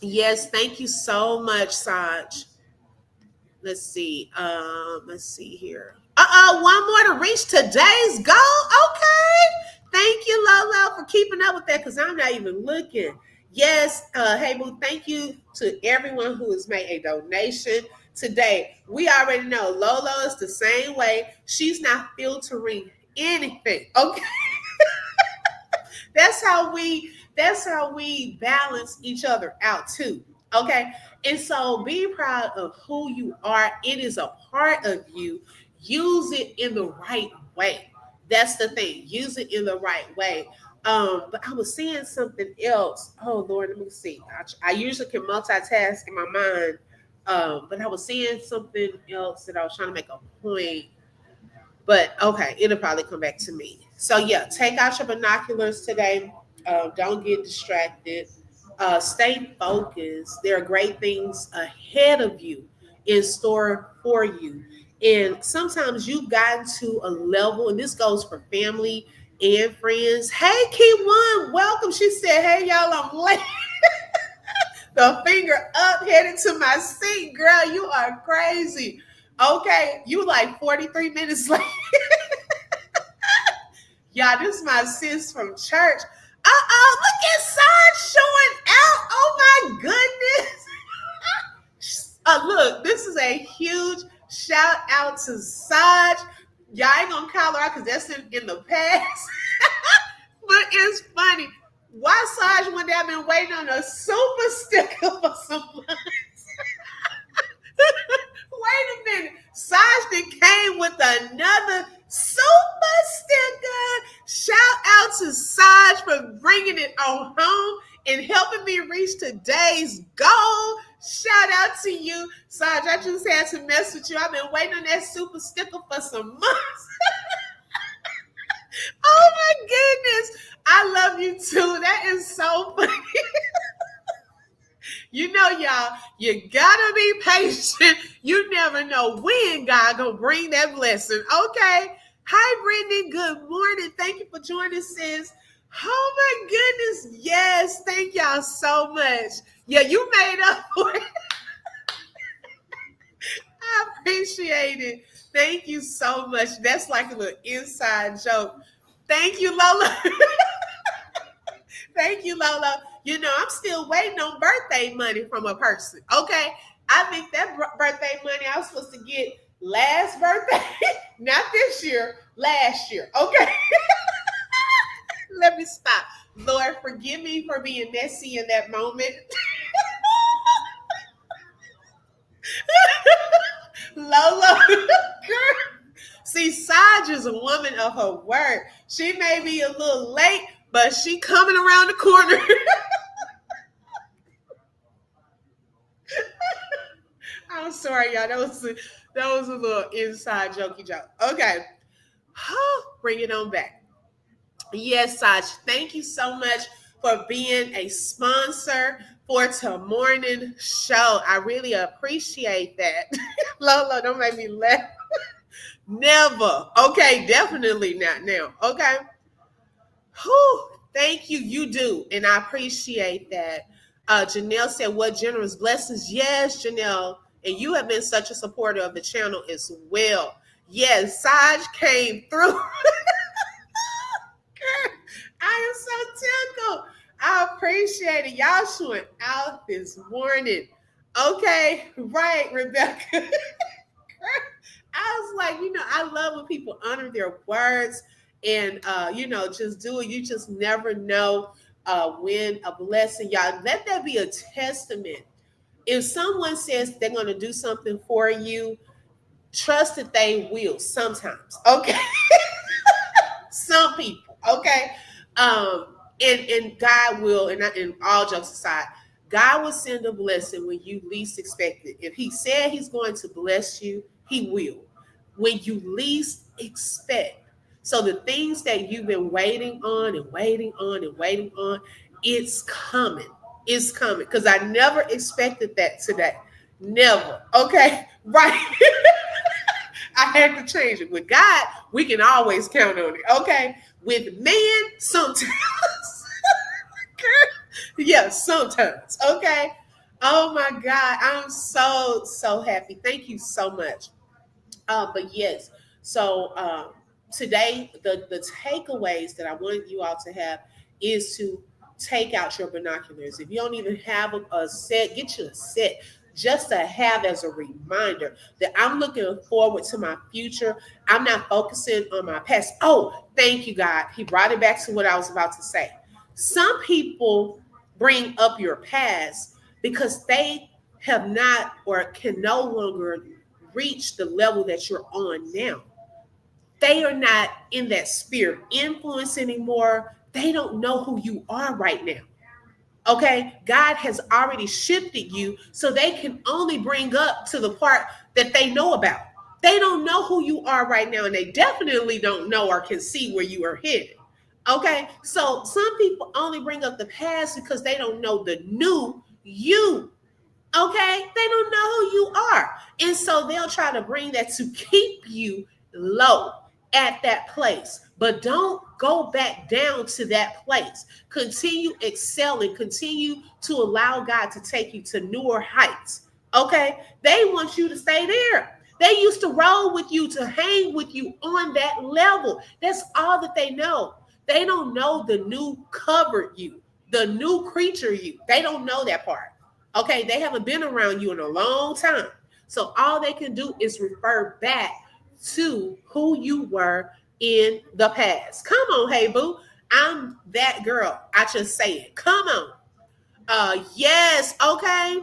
Yes, thank you so much, Saj. Let's see. Let's see here. One more to reach today's goal. Okay. Thank you, Lolo, for keeping up with that because I'm not even looking. Yes, hey boo, thank you to everyone who has made a donation today. We already know Lolo is the same way. She's not filtering anything. Okay. That's how we balance each other out too. Okay. And so be proud of who you are. It is a part of you. Use it in the right way. That's the thing. Use it in the right way. But I was seeing something else. Oh Lord, let me see. I usually can multitask in my mind. But I was seeing something else that I was trying to make a point. But okay, it'll probably come back to me. So yeah, take out your binoculars today. Don't get distracted. Stay focused. There are great things ahead of you, in store for you. And sometimes you've gotten to a level, and this goes for family and friends. Hey, Key One, welcome. She said, "Hey, y'all, I'm late." The finger up, headed to my seat, girl. You are crazy. Okay, you like 43 minutes late. Y'all, this is my sis from church. Look at Saj showing out. Oh my goodness. Look, this is a huge shout out to Saj. Y'all ain't gonna call her out because that's in the past. But it's funny. Why Saj one day I've been waiting on a super sticker for some months. Wait a minute. Saj came with another super sticker. Shout out to Saj for bringing it on home and helping me reach today's goal. Shout out to you, Saj. I just had to mess with you. I've been waiting on that super sticker for some months. Oh my goodness. I love you too. That is so funny. You know, y'all, you gotta be patient. You never know when God gonna bring that blessing. Okay. Hi, Brittany. Good morning. Thank you for joining, sis. Oh my goodness. Yes. Thank y'all so much. Yeah, you made up for it. I appreciate it. Thank you so much. That's like a little inside joke. Thank you, Lola. Thank you, Lola. You know, I'm still waiting on birthday money from a person. Okay. I think that birthday money I was supposed to get last birthday, not this year, last year. Okay. Let me stop. Lord, forgive me for being messy in that moment. Lola, girl. See, Saj is a woman of her word. She may be a little late, but she coming around the corner. I'm sorry, y'all. That was a little inside jokey joke. Okay. Bring it on back. Yes, Saj. Thank you so much for being a sponsor for tomorrow morning show. I really appreciate that. Lola, don't make me laugh. Never. Okay, definitely not now. Okay. Whew, thank you. You do. And I appreciate that. Janelle said, what generous blessings. Yes, Janelle. And you have been such a supporter of the channel as well. Yes, Saj came through. I am so tickled. I appreciate it. Y'all showing out this morning. Okay, right, Rebecca. I was like, I love when people honor their words and, just do it. You just never know when a blessing, y'all. Let that be a testament If someone says they're going to do something for you, trust that they will sometimes. Okay. Some people, okay. And God will, and all jokes aside, God will send a blessing when you least expect it. If He said He's going to bless you, He will. When you least expect. So the things that you've been waiting on and waiting on and waiting on, it's coming. It's coming. Because I never expected that today. Never. Okay. Right. I had to change it. With God, we can always count on it. Okay. With man, sometimes. Yeah, sometimes. Okay. Oh my God. I'm so happy. Thank you so much. But yes, so today the takeaways that I want you all to have is to take out your binoculars. If you don't even have a set, get you a set just to have as a reminder that I'm looking forward to my future. I'm not focusing on my past. Oh, thank you, God. He brought it back to what I was about to say. Some people bring up your past because they have not or can no longer reach the level that you're on now. They are not in that sphere of influence anymore. They don't know who you are right now. Okay, God has already shifted you so they can only bring up to the part that they know about. They don't know who you are right now, and they definitely don't know or can see where you are headed. Okay, so some people only bring up the past because they don't know the new you. Okay, they don't know who you are. And so they'll try to bring that to keep you low at that place. But don't go back down to that place. Continue excelling, continue to allow God to take you to newer heights. Okay, they want you to stay there. They used to roll with you, to hang with you on that level. That's all that they know. They don't know the new covered you, the new creature you. They don't know that part. Okay, they haven't been around you in a long time. So all they can do is refer back to who you were in the past. Come on, hey boo. I'm that girl. I just say it. Come on. Yes, okay.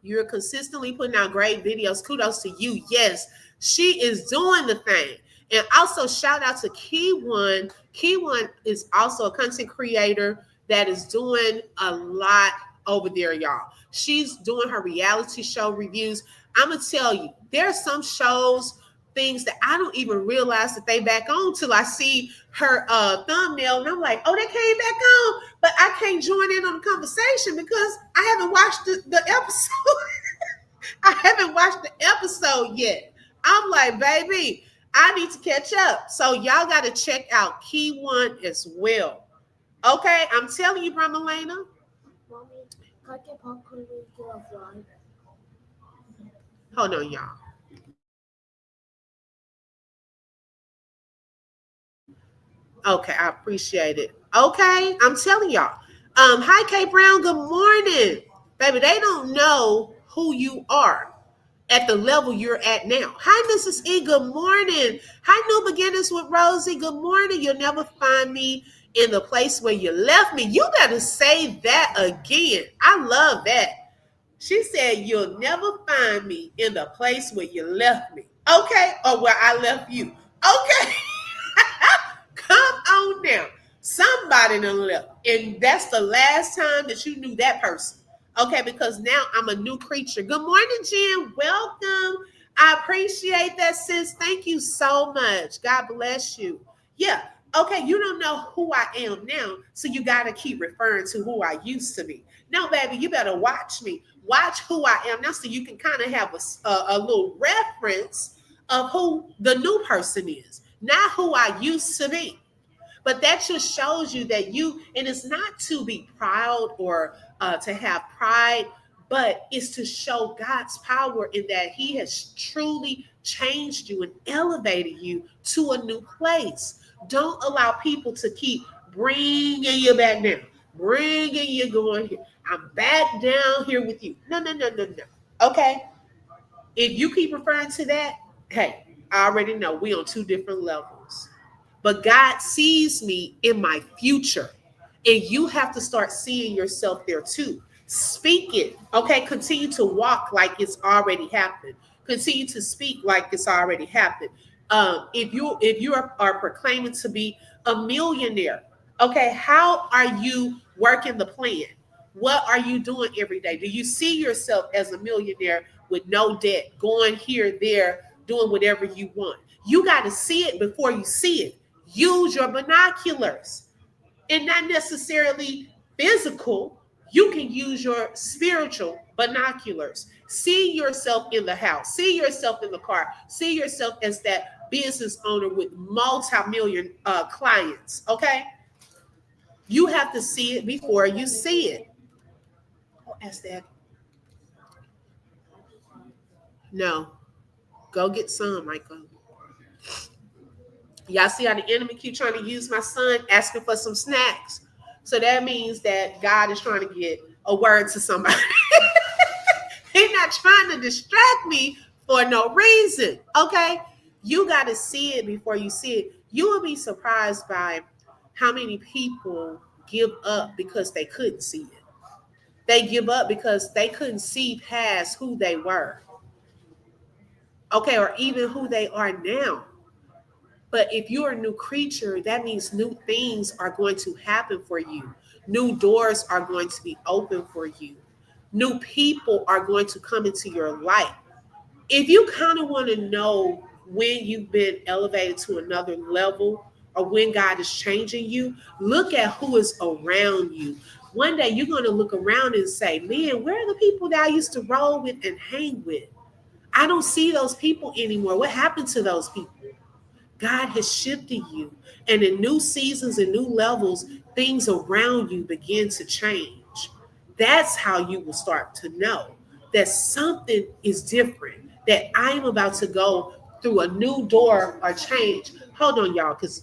You're consistently putting out great videos. Kudos to you. Yes, she is doing the thing. And also shout out to Key One. Key One is also a content creator that is doing a lot over there, y'all. She's doing her reality show reviews. I'm gonna tell you, there are some shows, things that I don't even realize that they back on till I see her thumbnail, and I'm like, oh, they came back on, but I can't join in on the conversation because I haven't watched the episode. I haven't watched the episode yet. I'm like, baby, I need to catch up. So y'all got to check out Key One as well. Okay, I'm telling you, Bramalena. Mommy, can I get popcorn offline? Hold on, y'all. Okay, I appreciate it. Okay, I'm telling y'all. Hi, Kay Brown. Good morning, baby. They don't know who you are at the level you're at now. Hi, Mrs. E. Good morning. Hi, New Beginners with Rosie. Good morning. You'll never find me in the place where you left me. You better say that again. I love that. She said, you'll never find me in the place where you left me. Okay, or where I left you. Okay. Come on now. Somebody done left. And that's the last time that you knew that person. Okay, because now I'm a new creature. Good morning, Jen. Welcome. I appreciate that, sis. Thank you so much. God bless you. Yeah. Okay, you don't know who I am now, so you got to keep referring to who I used to be. No, baby, you better watch me. Watch who I am now so you can kind of have a little reference of who the new person is, not who I used to be. But that just shows you that you, and it's not to be proud or to have pride, but it's to show God's power in that He has truly changed you and elevated you to a new place. Don't allow people to keep bringing you back down, bringing you going here. I'm back down here with you. No, no, no, no, no. Okay? If you keep referring to that, hey, I already know we on two different levels. But God sees me in my future. And you have to start seeing yourself there too. Speak it. Okay. Continue to walk like it's already happened. Continue to speak like it's already happened. If you are proclaiming to be a millionaire, okay, how are you working the plan? What are you doing every day? Do you see yourself as a millionaire with no debt, going here, there, doing whatever you want? You got to see it before you see it. Use your binoculars, and not necessarily physical. You can use your spiritual binoculars. See yourself in the house, see yourself in the car, see yourself as that business owner with multi-million clients. Okay, you have to see it before you see it. Oh, ask that. No, go get some, Michael. Y'all see how the enemy keep trying to use my son, asking for some snacks. So that means that God is trying to get a word to somebody. He's not trying to distract me for no reason. Okay? You got to see it before you see it. You will be surprised by how many people give up because they couldn't see it. They give up because they couldn't see past who they were. Okay, or even who they are now. But if you're a new creature, that means new things are going to happen for you. New doors are going to be open for you. New people are going to come into your life. If you kind of want to know when you've been elevated to another level or when God is changing you, look at who is around you. One day you're going to look around and say, man, where are the people that I used to roll with and hang with? I don't see those people anymore. What happened to those people? God has shifted you. And in new seasons and new levels, things around you begin to change. That's how you will start to know that something is different, that I'm about to go through a new door or change. Hold on, y'all, because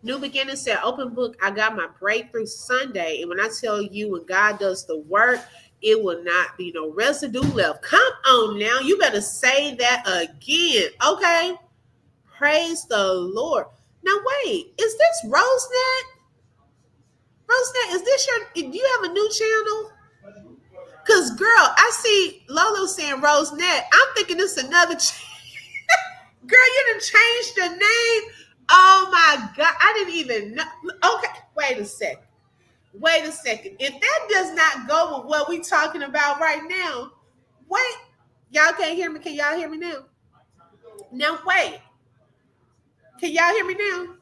New Beginning said, open book, I got my breakthrough Sunday. And when I tell you, when God does the work, it will not be no residue left. Come on now. You better say that again. Okay. Praise the Lord. Now, wait, is this Rosenet? Rosenet, is this your, do you have a new channel? Because, girl, I see Lolo saying Rosenet. I'm thinking it's another Girl, you done changed your name. Oh my God. I didn't even know. Okay, wait a second. Wait a second. If that does not go with what we talking about right now, wait. Y'all can't hear me. Can y'all hear me now? Now, wait. Can y'all hear me now?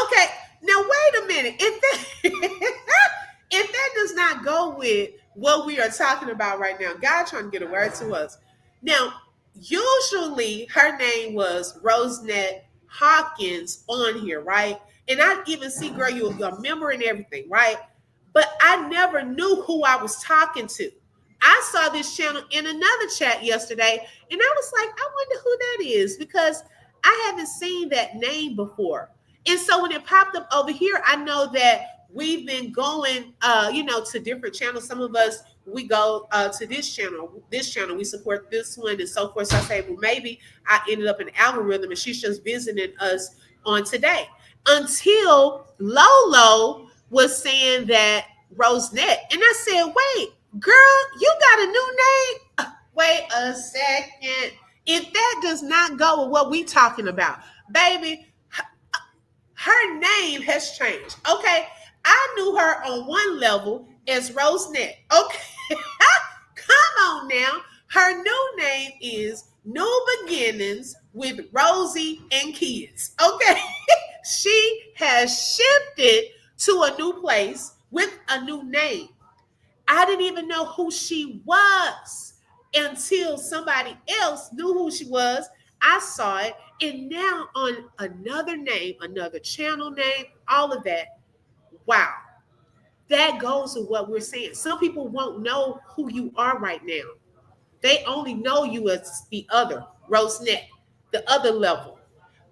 Okay. Now, wait a minute. If that, if that does not go with what we are talking about right now, God trying to get a word to us. Now, usually her name was Rosenet Hawkins on here, right? And I even see, girl, you're a member and everything, right? But I never knew who I was talking to. I saw this channel in another chat yesterday, and I was like, I wonder who that is because I haven't seen that name before. And so when it popped up over here, I know that we've been going, to different channels. Some of us, we go to this channel, we support this one and so forth. So I say, well, maybe I ended up in the algorithm and she's just visiting us on today. Until Lolo was saying that Rosenet. And I said, wait, girl, you got a new name? Wait a second. If that does not go with what we talking about, baby, her name has changed. Okay. I knew her on one level as Rosenet. Okay. Come on now. Her new name is New Beginnings with Rosie and Kids. Okay. She has shifted to a new place with a new name. I didn't even know who she was until somebody else knew who she was. I saw it. And now on another name, another channel name, all of that. Wow. That goes with what we're saying. Some people won't know who you are right now. They only know you as the other, Rosenet, the other level.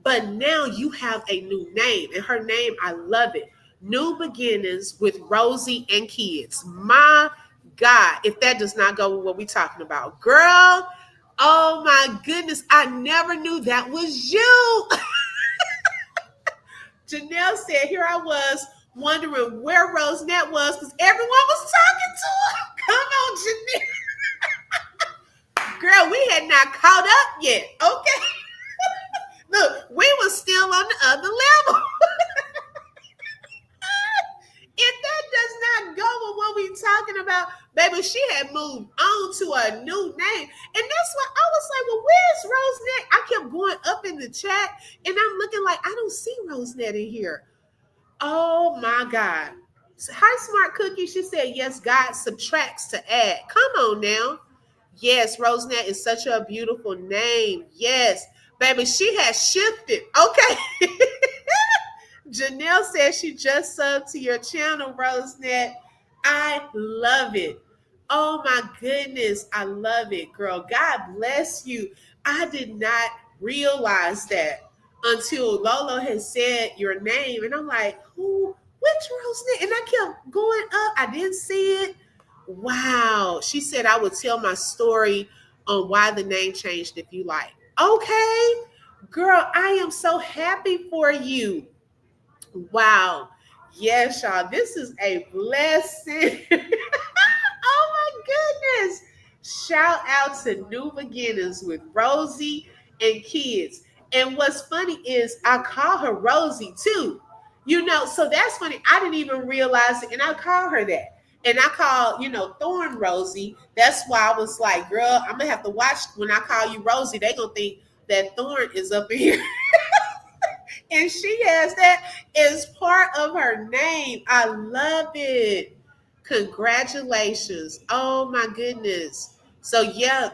But now you have a new name, and her name, I love it. New Beginnings with Rosie and Kids. My God, if that does not go with what we're talking about, girl, oh my goodness, I never knew that was you. Janelle said, here I was wondering where Rosenet was because everyone was talking to her. Come on, Janelle. Girl, we had not caught up yet. Okay. Look, we were still on the other level. If that does not go with what we talking about, baby, she had moved on to a new name. And that's why I was like, well, where's Rosenet? I kept going up in the chat and I'm looking like, I don't see Rosenet in here. Oh my God. Hi, Smart Cookie. She said, yes, God subtracts to add. Come on now. Yes, Rosenet is such a beautiful name. Yes, baby, she has shifted. Okay. Janelle says she just subbed to your channel, Rosenet. I love it. Oh my goodness. I love it, girl. God bless you. I did not realize that until Lolo has said your name. And I'm like, who? Which Rosenet? And I kept going up. I didn't see it. Wow. She said I would tell my story on why the name changed if you like. Okay. Girl, I am so happy for you. Wow. Yes, y'all. This is a blessing. Oh my goodness. Shout out to New Beginnings with Rosie and Kids. And what's funny is I call her Rosie too. So that's funny. I didn't even realize it. And I call her that. And I call, Thorn Rosie. That's why I was like, girl, I'm going to have to watch when I call you Rosie. They going to think that Thorn is up in here. And she has that as part of her name. I love it. Congratulations. Oh my goodness. So yeah,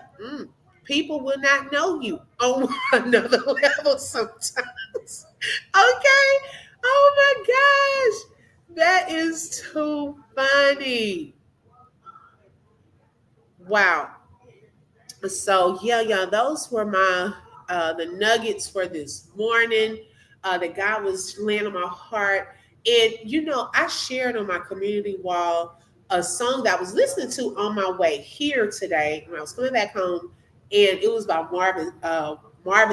people will not know you on another level sometimes. Okay. Oh my gosh. That is too funny. Wow. So yeah, those were my the nuggets for this morning. That God was laying on my heart. And I shared on my community wall a song that I was listening to on my way here today when I was coming back home, and it was by Marvin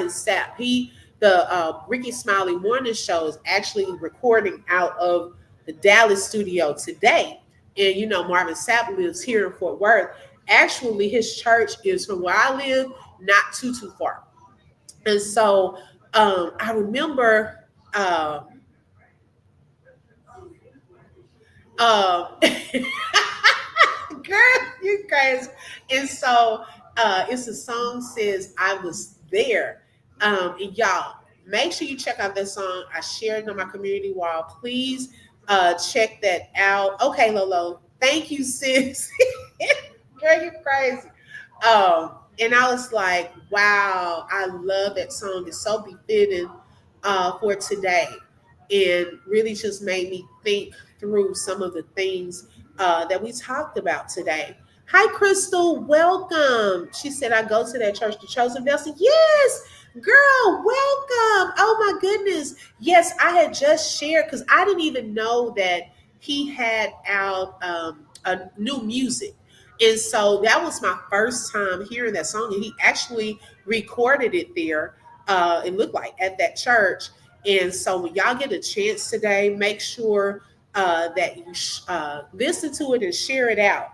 Sapp. The Ricky Smiley Morning Show is actually recording out of the Dallas studio today. And Marvin Sapp lives here in Fort Worth. Actually, his church is from where I live, not too far. And so I remember girl, you crazy. And so it's a song says I was there. And y'all, make sure you check out that song. I shared it on my community wall. Please check that out. Okay, Lolo. Thank you, sis. Girl, you crazy. And I was like, wow, I love that song. It's so befitting for today. And really just made me think through some of the things that we talked about today. Hi, Crystal. Welcome. She said, I go to that church, the Chosen Vessel. Yes, girl, welcome. Oh, my goodness. Yes, I had just shared because I didn't even know that he had out a new music. And so that was my first time hearing that song. And he actually recorded it there, it looked like, at that church. And so when y'all get a chance today, make sure that you listen to it and share it out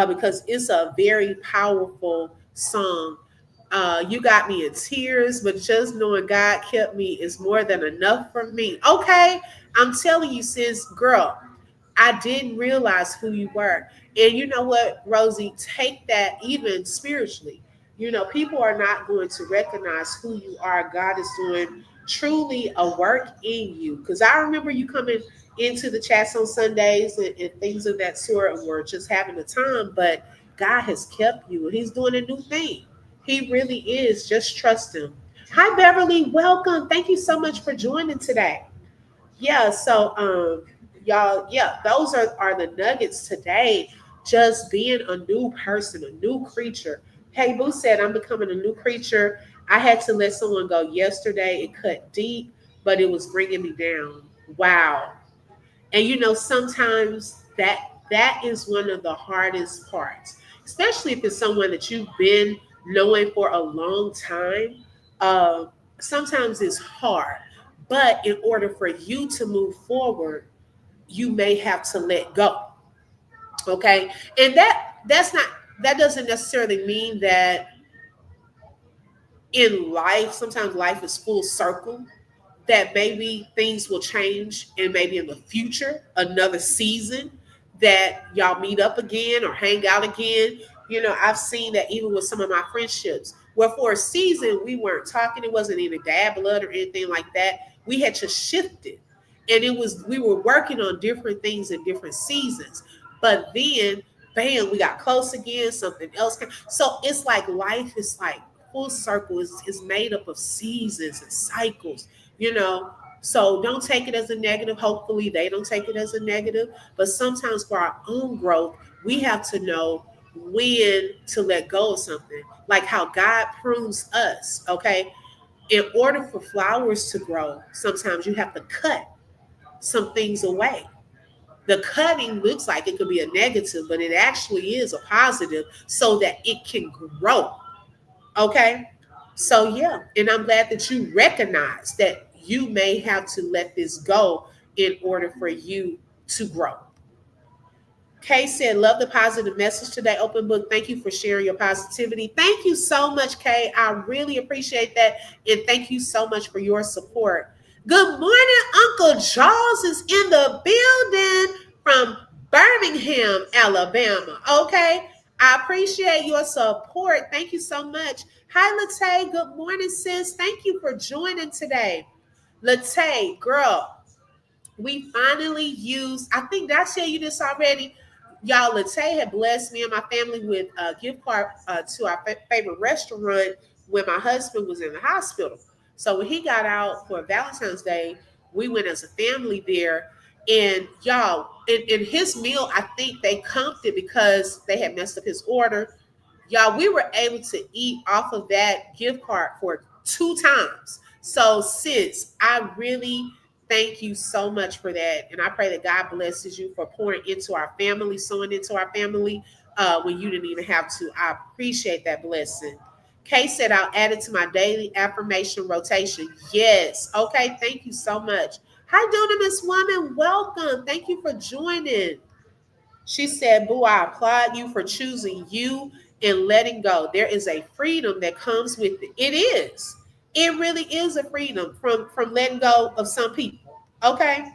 because it's a very powerful song. You got me in tears, but just knowing God kept me is more than enough for me. Okay, I'm telling you, sis, girl, I didn't realize who you were. And you know what, Rosie, take that even spiritually. People are not going to recognize who you are. God is doing truly a work in you. Because I remember you coming into the chats on Sundays and things of that sort, and we're just having a time. But God has kept you, and He's doing a new thing. He really is. Just trust Him. Hi, Beverly. Welcome. Thank you so much for joining today. Yeah, so y'all, yeah, those are the nuggets today. Just being a new person, a new creature. Hey, Boo said I'm becoming a new creature I had to let someone go yesterday. It cut deep, but it was bringing me down. Wow. And sometimes that is one of the hardest parts, especially if it's someone that you've been knowing for a long time. Uh, Sometimes it's hard, but in order for you to move forward, you may have to let go. Okay, and that doesn't necessarily mean that in life, sometimes life is full circle, that maybe things will change and maybe in the future, another season, that y'all meet up again or hang out again. I've seen that even with some of my friendships, where for a season we weren't talking, it wasn't any bad blood or anything like that. We had just shifted. And we were working on different things in different seasons. But then, bam, we got close again, something else came. So it's like life is like full circle, is made up of seasons and cycles you know so don't take it as a negative. Hopefully they don't take it as a negative, but sometimes for our own growth, we have to know when to let go of something, like how God prunes us. Okay, in order for flowers to grow, sometimes you have to cut some things away. The cutting looks like it could be a negative, but it actually is a positive so that it can grow. Okay. So, yeah. And I'm glad that you recognize that you may have to let this go in order for you to grow. Kay said, love the positive message today. Open book. Thank you for sharing your positivity. Thank you so much, Kay. I really appreciate that. And thank you so much for your support. Good morning. Uncle Charles is in the building from Birmingham, Alabama. Okay. I appreciate your support. Thank you so much. Hi, Latae. Good morning, sis. Thank you for joining today. Latae, girl, we finally used, I think, did I tell you this already? Y'all, Latae had blessed me and my family with a gift card to our favorite restaurant when my husband was in the hospital. So when he got out for Valentine's Day, we went as a family there. And y'all, in his meal, I think they comped it because they had messed up his order. Y'all, we were able to eat off of that gift card for 2 times. So, sis, I really thank you so much for that. And I pray that God blesses you for pouring into our family, sowing into our family when you didn't even have to. I appreciate that blessing. Kay said, I'll add it to my daily affirmation rotation. Yes. Okay. Thank you so much. Hi, Dunamis woman. Welcome. Thank you for joining. She said, Boo, I applaud you for choosing you and letting go. There is a freedom that comes with it. It is. It really is a freedom from letting go of some people. Okay.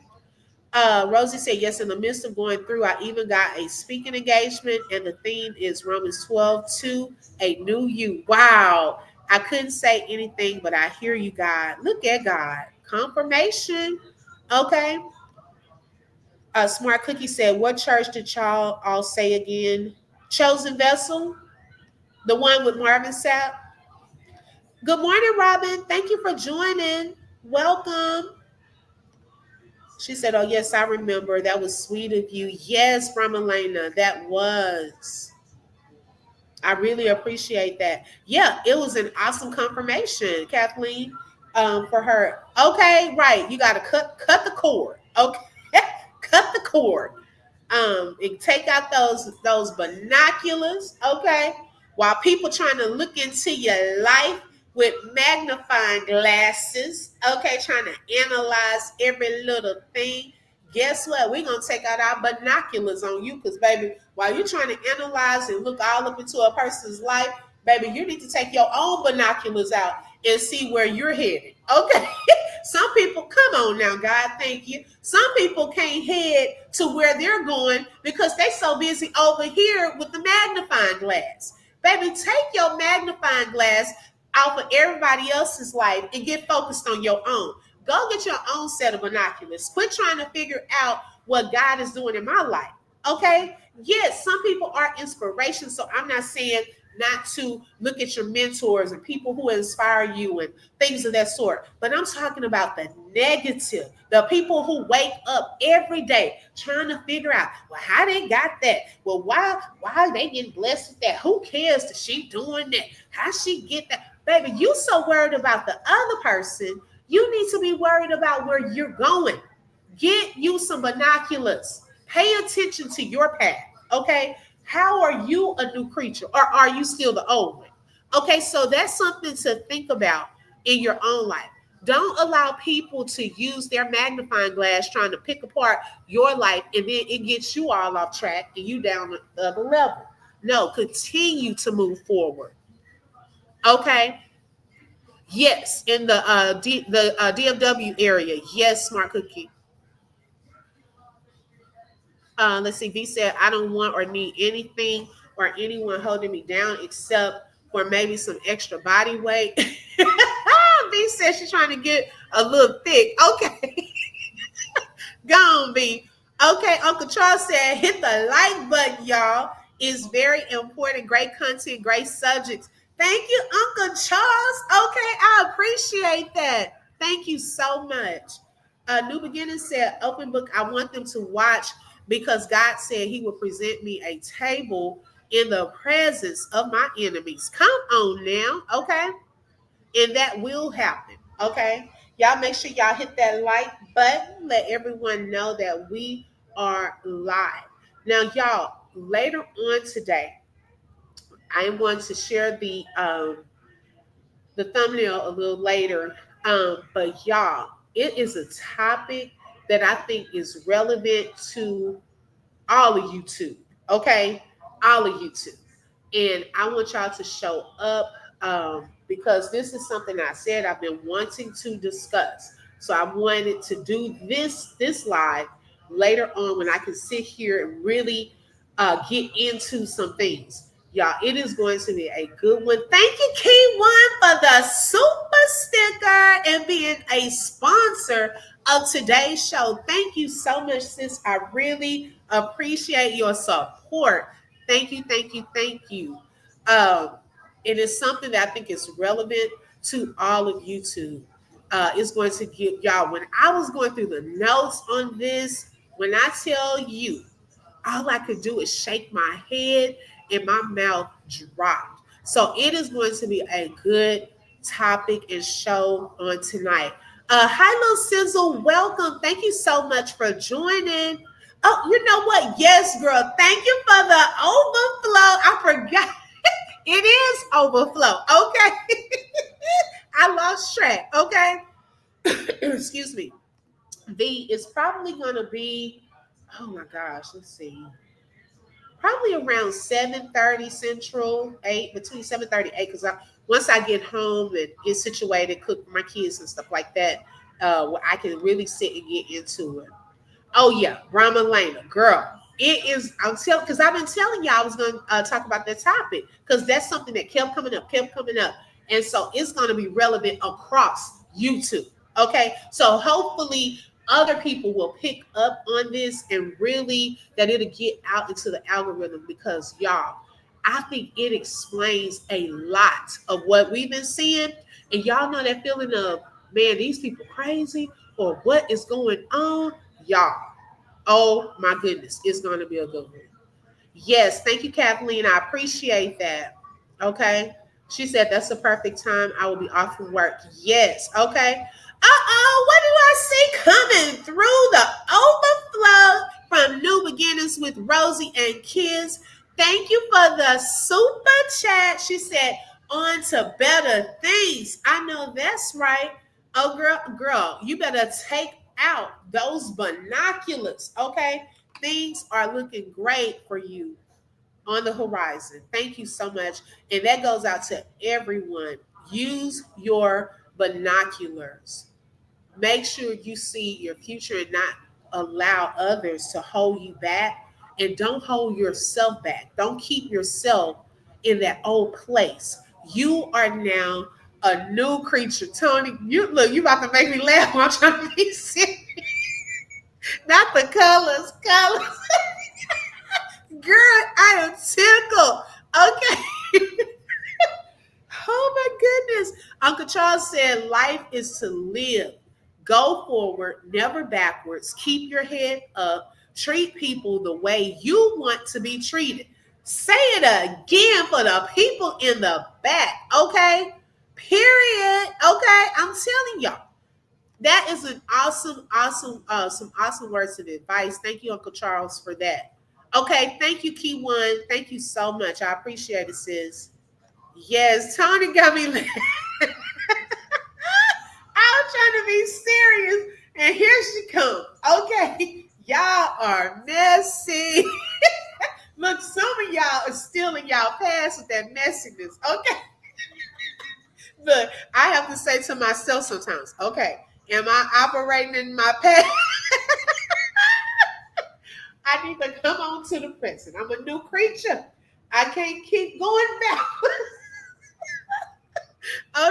Rosie said, yes, in the midst of going through, I even got a speaking engagement, and the theme is Romans 12:2, a new you. Wow. I couldn't say anything, but I hear you, God. Look at God. Confirmation. Okay. Smart Cookie said, what church did y'all all say again? Chosen Vessel, the one with Marvin Sapp. Good morning, Robin. Thank you for joining. Welcome. She said, oh, yes, I remember. That was sweet of you. Yes, from Elena, that was. I really appreciate that. Yeah, it was an awesome confirmation, Kathleen, for her. Okay, right. You got to cut the cord. Okay, cut the cord. And take out those binoculars, okay? While people trying to look into your life with magnifying glasses, okay, trying to analyze every little thing. Guess what? We're gonna take out our binoculars on you, because baby, while you're trying to analyze and look all up into a person's life, baby, you need to take your own binoculars out and see where you're headed. Okay. Some people, come on now, God, thank you. Some people can't head to where they're going because they so busy over here with the magnifying glass. Baby, take your magnifying glass off of everybody else's life and get focused on your own. Go get your own set of binoculars. Quit trying to figure out what God is doing in my life. Okay? Yes, some people are inspiration. So I'm not saying not to look at your mentors and people who inspire you and things of that sort. But I'm talking about the negative, the people who wake up every day trying to figure out, well, how they got that? Well, why are they getting blessed with that? Who cares that she doing that? How she get that? Baby, you so worried about the other person, you need to be worried about where you're going. Get you some binoculars. Pay attention to your path. Okay. How are you a new creature or are you still the old one? Okay. So that's something to think about in your own life. Don't allow people to use their magnifying glass trying to pick apart your life and then it gets you all off track and you down the other level. No, continue to move forward. Okay. Yes, in the DFW area. Yes, smart cookie. Let's see. V said, I don't want or need anything or anyone holding me down except for maybe some extra body weight. V said she's trying to get a little thick. Okay. Go on, V. Okay, Uncle Charles said, hit the like button, y'all. It's very important. Great content, great subjects. Thank you, Uncle Charles. Okay, I appreciate that. Thank you so much. New Beginning said, open book, I want them to watch because God said he will present me a table in the presence of my enemies. Come on now, okay? And that will happen, okay? Y'all make sure y'all hit that like button. Let everyone know that we are live. Now, y'all, later on today, I am going to share the thumbnail a little later. But y'all, it is a topic that I think is relevant to all of YouTube. Okay, all of YouTube, and I want y'all to show up because this is something I said I've been wanting to discuss. So I wanted to do this live later on when I can sit here and really get into some things. Y'all, it is going to be a good one. Thank you, Key One, for the super sticker and being a sponsor of today's show. Thank you so much, sis. I really appreciate your support. Thank you, thank you, thank you. It is something that I think is relevant to all of YouTube. It's going to give y'all, when I was going through the notes on this, when I tell you, all I could do is shake my head and my mouth dropped. So it is going to be a good topic and show on tonight. Hi, Lil Sizzle. Welcome. Thank you so much for joining. Oh, you know what? Yes, girl. Thank you for the overflow. I forgot. It is overflow. Okay. I lost track. Okay. Excuse me. V is probably going to be, oh my gosh, let's see. Probably around 7:30 Central, 8, between 7:30 and 8, because once I get home and get situated, cook for my kids and stuff like that, where I can really sit and get into it. Oh yeah, Rama Lena, girl. It is, I'm telling, because I've been telling y'all I was going to talk about that topic, because that's something that kept coming up. And so it's going to be relevant across YouTube. Okay. So hopefully other people will pick up on this and really that it'll get out into the algorithm because y'all, I think it explains a lot of what we've been seeing. And y'all know that feeling of, man, these people crazy or what is going on? Y'all, oh my goodness, it's going to be a good one. Yes, thank you, Kathleen. I appreciate that. Okay. She said that's the perfect time. I will be off from work. Yes. Okay. What do I see coming through the overflow from New Beginnings with Rosie and Kids? Thank you for the super chat. She said, on to better things. I know that's right. Oh, girl, you better take out those binoculars. Okay. Things are looking great for you on the horizon. Thank you so much. And that goes out to everyone. Use your binoculars. Make sure you see your future and not allow others to hold you back. And don't hold yourself back. Don't keep yourself in that old place. You are now a new creature. Tony, you about to make me laugh when I'm trying to be serious. Not the colors. Girl, I am tickled. Okay. Oh my goodness. Uncle Charles said life is to live. Go forward, never backwards. Keep your head up. Treat people the way you want to be treated. Say it again for the people in the back, okay? Period. Okay, I'm telling y'all. That is an some awesome words of advice. Thank you, Uncle Charles, for that. Okay, thank you, Key One. Thank you so much. I appreciate it, sis. Yes, Tony got me. I was trying to be serious, and here she comes. Okay, y'all are messy. Look, some of y'all are still in y'all past with that messiness. Okay, look, I have to say to myself sometimes, okay, am I operating in my past? I need to come on to the present. I'm a new creature. I can't keep going backwards.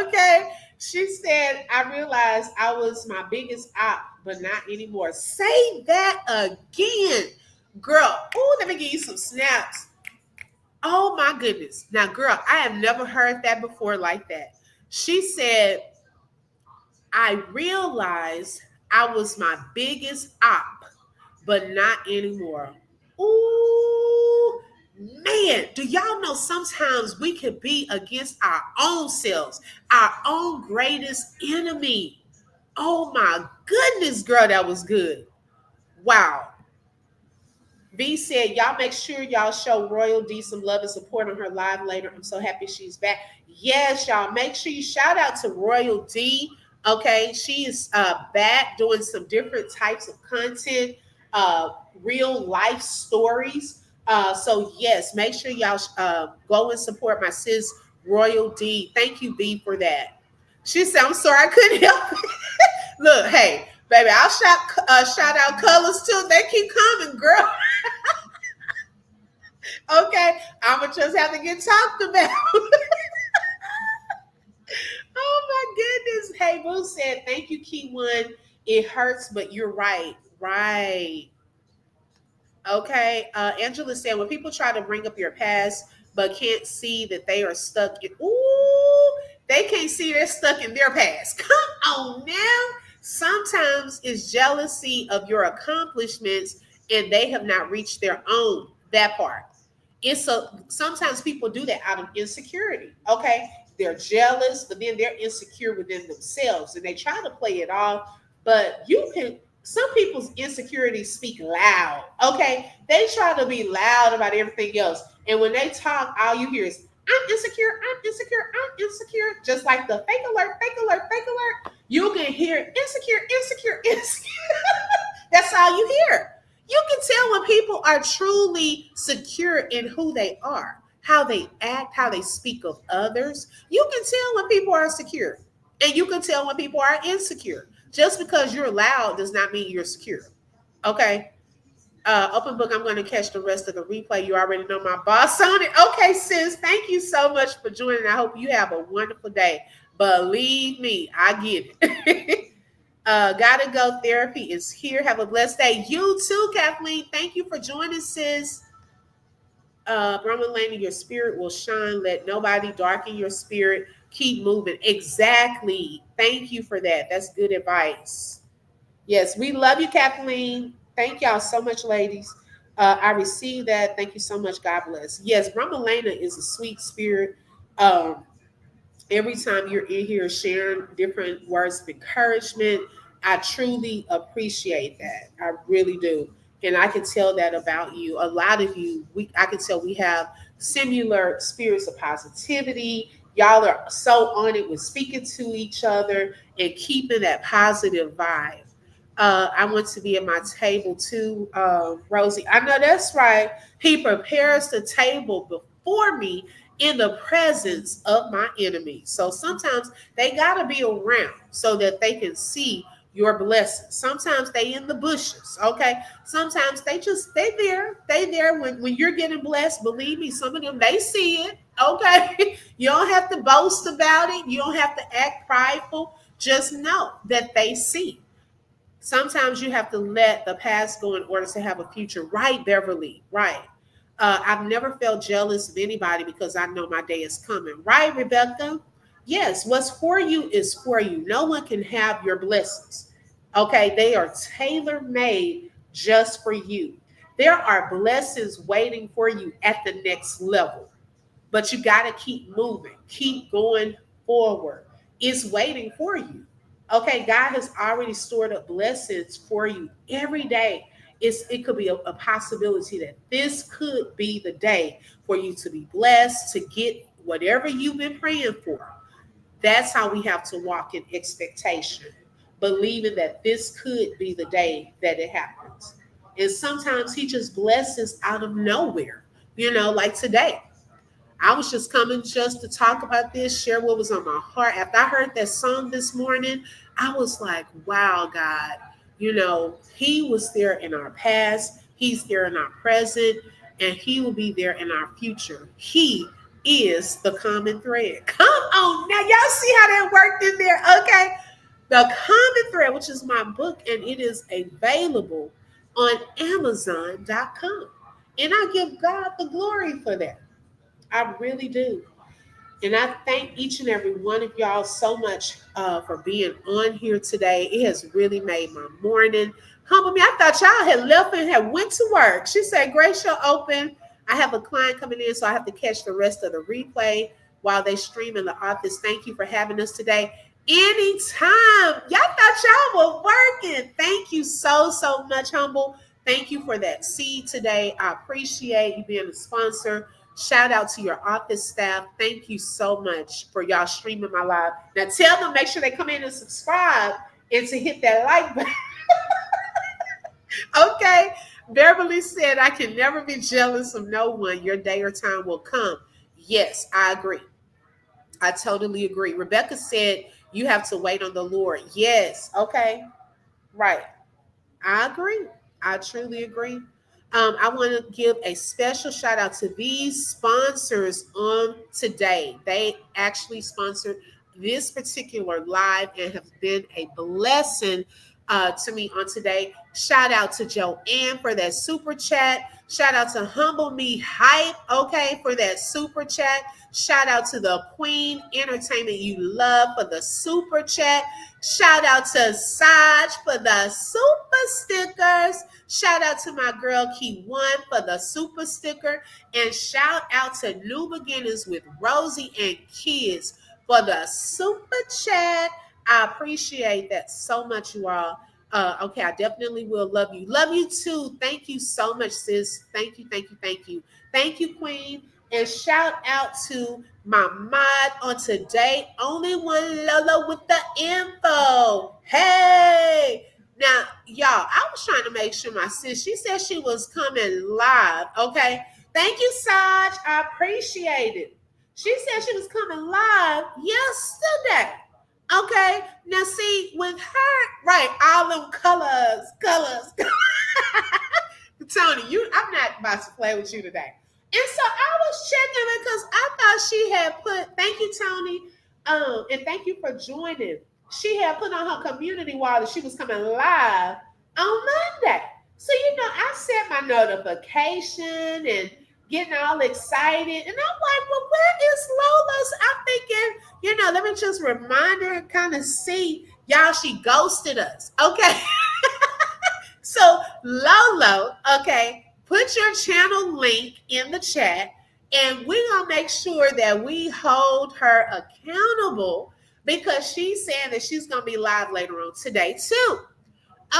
Okay. She said, I realized I was my biggest op, but not anymore. Say that again. Girl, oh, let me give you some snaps. Oh my goodness. Now, girl, I have never heard that before like that. She said, I realized I was my biggest op, but not anymore. Ooh, man, do y'all know sometimes we can be against our own selves, our own greatest enemy? Oh my goodness, girl, that was good. Wow. V said, y'all make sure y'all show Royal D some love and support on her live later. I'm so happy she's back. Yes, y'all, make sure you shout out to Royal D. Okay, she is back doing some different types of content, uh, real life stories. So, yes, make sure y'all go and support my sis, Royal D. Thank you, B, for that. She said, I'm sorry, I couldn't help it. Look, hey, baby, I'll shout out colors too. They keep coming, girl. Okay, I'ma just have to get talked about. Oh my goodness. Hey, Boo said, thank you, Key One. It hurts, but you're right. Right. Okay. Angela said, when people try to bring up your past but can't see that they are stuck in, ooh, they can't see they're stuck in their past. Come on now. Sometimes it's jealousy of your accomplishments and they have not reached their own. That part. Sometimes people do that out of insecurity. Okay. They're jealous, but then they're insecure within themselves and they try to play it off. But you can some people's insecurities speak loud. Okay. They try to be loud about everything else. And when they talk, all you hear is, I'm insecure, I'm insecure, I'm insecure. Just like the fake alert, fake alert, fake alert. You can hear insecure, insecure, insecure. That's all you hear. You can tell when people are truly secure in who they are, how they act, how they speak of others. You can tell when people are secure. And you can tell when people are insecure. Just because you're loud does not mean you're secure. Okay. Open book, I'm going to catch the rest of the replay. You already know my boss on it. Okay, sis, thank you so much for joining. I hope you have a wonderful day. Believe me, I get it. Gotta go. Therapy is here. Have a blessed day. You too, Kathleen. Thank you for joining, sis. Brahma Lady, your spirit will shine. Let nobody darken your spirit. Keep moving. Exactly. Thank you for that. That's good advice. Yes, we love you, Kathleen. Thank y'all so much, ladies. I received that. Thank you so much. God bless. Yes, Ramalena is a sweet spirit. Um, every time you're in here sharing different words of encouragement, I truly appreciate that. I really do. And I can tell that about you. A lot of you, I can tell we have similar spirits of positivity. Y'all are so on it with speaking to each other and keeping that positive vibe. I want to be at my table too, Rosie. I know that's right. He prepares the table before me in the presence of my enemies. So sometimes they got to be around so that they can see your blessings. Sometimes they in the bushes, okay? Sometimes they there when you're getting blessed. Believe me, some of them, they see it, okay? You don't have to boast about it. You don't have to act prideful. Just know that they see. Sometimes you have to let the past go in order to have a future. Right, Beverly? Right. I've never felt jealous of anybody because I know my day is coming. Right, Rebecca? Yes, what's for you is for you. No one can have your blessings. Okay, they are tailor made just for you. There are blessings waiting for you at the next level, but you got to keep moving, keep going forward. It's waiting for you. Okay, God has already stored up blessings for you every day. It could be a possibility that this could be the day for you to be blessed, to get whatever you've been praying for. That's how we have to walk in expectation, believing that this could be the day that it happens. And sometimes He just blesses out of nowhere, like today. I was just coming just to talk about this, share what was on my heart. After I heard that song this morning, I was like, wow, God, He was there in our past, He's there in our present, and He will be there in our future. He is the common thread. Come on now, y'all see how that worked in there? Okay. The Common Thread, which is my book, and it is available on Amazon.com. And I give God the glory for that. I really do. And I thank each and every one of y'all so much for being on here today. It has really made my morning. Humble me. I thought y'all had left and had went to work. She said, Grace, you're open. I have a client coming in, so I have to catch the rest of the replay while they stream in the office. Thank you for having us today. Anytime. Y'all thought y'all were working. Thank you so, so much, Humble. Thank you for that seed today. I appreciate you being a sponsor. Shout out to your office staff. Thank you so much for y'all streaming my live. Now tell them, make sure they come in and subscribe and to hit that like button. Okay. Beverly said, I can never be jealous of no one. Your day or time will come. Yes, I agree. I totally agree. Rebecca said, you have to wait on the Lord. Yes. Okay. Right. I agree. I truly agree. I want to give a special shout out to these sponsors on today. They actually sponsored this particular live and have been a blessing to me on today. Shout out to Joanne for that super chat. Shout out to Humble Me Hype, okay, for that super chat. Shout out to the Queen Entertainment You Love for the super chat. Shout out to Saj for the super stickers. Shout out to my girl Key One for the super sticker. And shout out to New Beginners with Rosie and Kids for the super chat. I appreciate that so much, you all. Okay, I definitely will love you. Love you too. Thank you so much, sis. Thank you, thank you, thank you. Thank you, Queen. And shout out to my mod on today. Only one Lola with the info. Hey. Now, y'all, I was trying to make sure my sis, she said she was coming live. Okay. Thank you, Saj. I appreciate it. She said she was coming live yesterday. Okay. Now, see, with her, right, all them colors. Tony, I'm not about to play with you today. And so I was checking because I thought she had put, thank you, Tony, and thank you for joining. She had put on her community wall that she was coming live on Monday. So, I set my notification and getting all excited. And I'm like, well, where is Lola's? I'm thinking, let me just remind her and kind of see. Y'all, she ghosted us. Okay. So, Lolo, okay, put your channel link in the chat, and we're going to make sure that we hold her accountable because she's saying that she's going to be live later on today, too.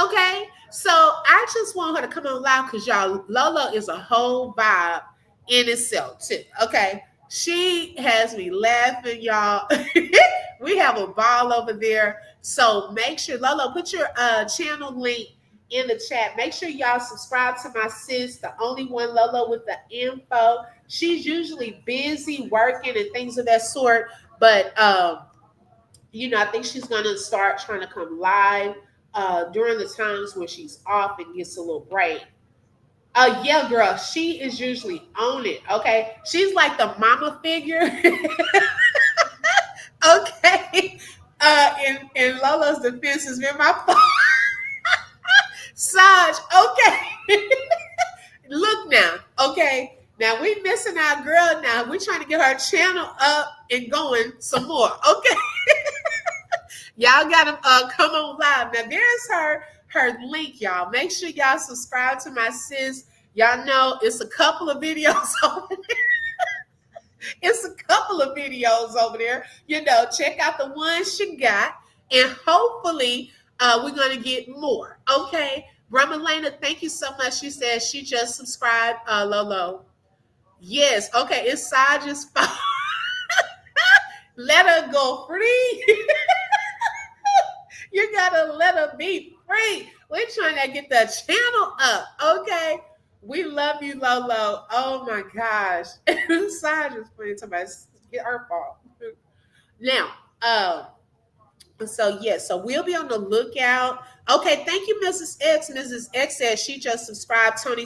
Okay, so I just want her to come on live because, y'all, Lolo is a whole vibe in itself, too. Okay, she has me laughing, y'all. We have a ball over there. So make sure, Lolo, put your channel link in the chat. Make sure y'all subscribe to my sis, the only one Lolo with the info. She's usually busy working and things of that sort, but I think she's gonna start trying to come live during the times when she's off and gets a little break. Yeah, girl, she is usually on it. Okay, she's like the mama figure. Okay, in Lolo's defense has been my fault. Saj, okay. Look now, okay. Now we missing our girl now. We're trying to get her channel up and going some more. Okay. Y'all gotta come on live. Now there's her link, y'all. Make sure y'all subscribe to my sis. Y'all know it's a couple of videos over there. It's a couple couple of videos over there. Check out the ones she got, and hopefully we're going to get more. Okay. Bramalena, thank you so much. She said she just subscribed. Lolo. Yes. Okay. It's Saja's fault. Let her go free. You gotta let her be free. We're trying to get the channel up. Okay. We love you, Lolo. Oh my gosh. Saja's playing somebody. Get her fault. Now, so we'll be on the lookout. Okay, thank you, Mrs. X. Mrs. X says she just subscribed. Tony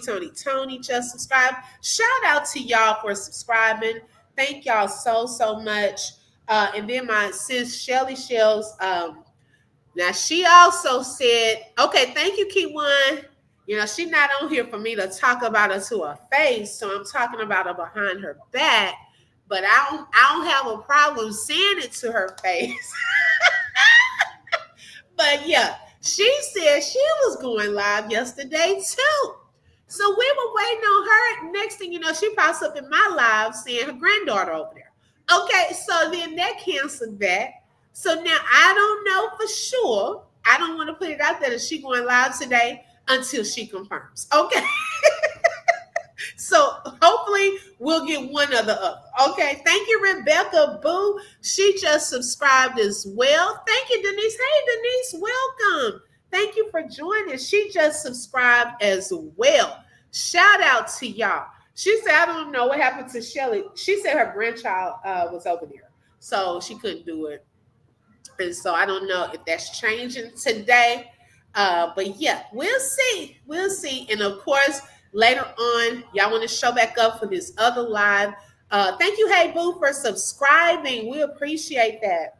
just subscribed. Shout out to y'all for subscribing. Thank y'all so much. And then my sis Shelly Shells, now she also said, okay, thank you, Key One. She's not on here for me to talk about her to her face, so I'm talking about her behind her back. But I don't have a problem saying it to her face. But yeah, she said she was going live yesterday too. So we were waiting on her. Next thing you know, she pops up in my live saying her granddaughter over there. Okay, so then that canceled that. So now I don't know for sure. I don't want to put it out there that she's going live today until she confirms. Okay. So hopefully we'll get one or the other. Okay. Thank you, Rebecca Boo. She just subscribed as well. Thank you, Denise. Hey, Denise, welcome. Thank you for joining. She just subscribed as well. Shout out to y'all. She said, I don't know what happened to Shelly. She said her grandchild was over there, so she couldn't do it. And so I don't know if that's changing today. But yeah, we'll see. We'll see. And of course, later on, y'all want to show back up for this other live. Thank you, Hey Boo, for subscribing. We appreciate that.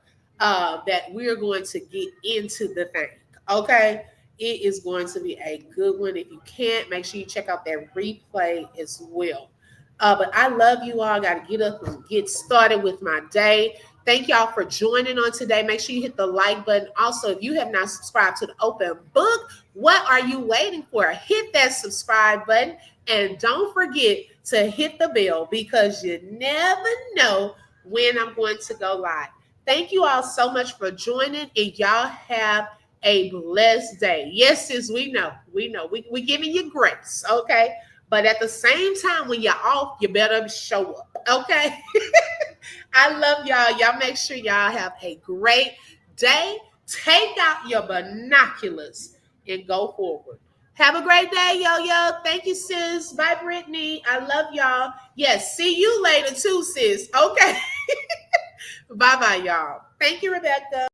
That we're going to get into the thing. Okay. It is going to be a good one. If you can't, make sure you check out that replay as well. But I love you all. Got to get up and get started with my day. Thank y'all for joining on today. Make sure you hit the like button. Also, if you have not subscribed to the Open Book, what are you waiting for? Hit that subscribe button. And don't forget to hit the bell because you never know when I'm going to go live. Thank you all so much for joining, and y'all have a blessed day. Yes, sis, we know. We giving you grace, okay? But at the same time, when you're off, you better show up, okay? I love y'all. Y'all make sure y'all have a great day. Take out your binoculars and go forward. Have a great day, yo. Thank you, sis. Bye, Brittany. I love y'all. Yes, see you later too, sis. Okay. Bye-bye, y'all. Thank you, Rebecca.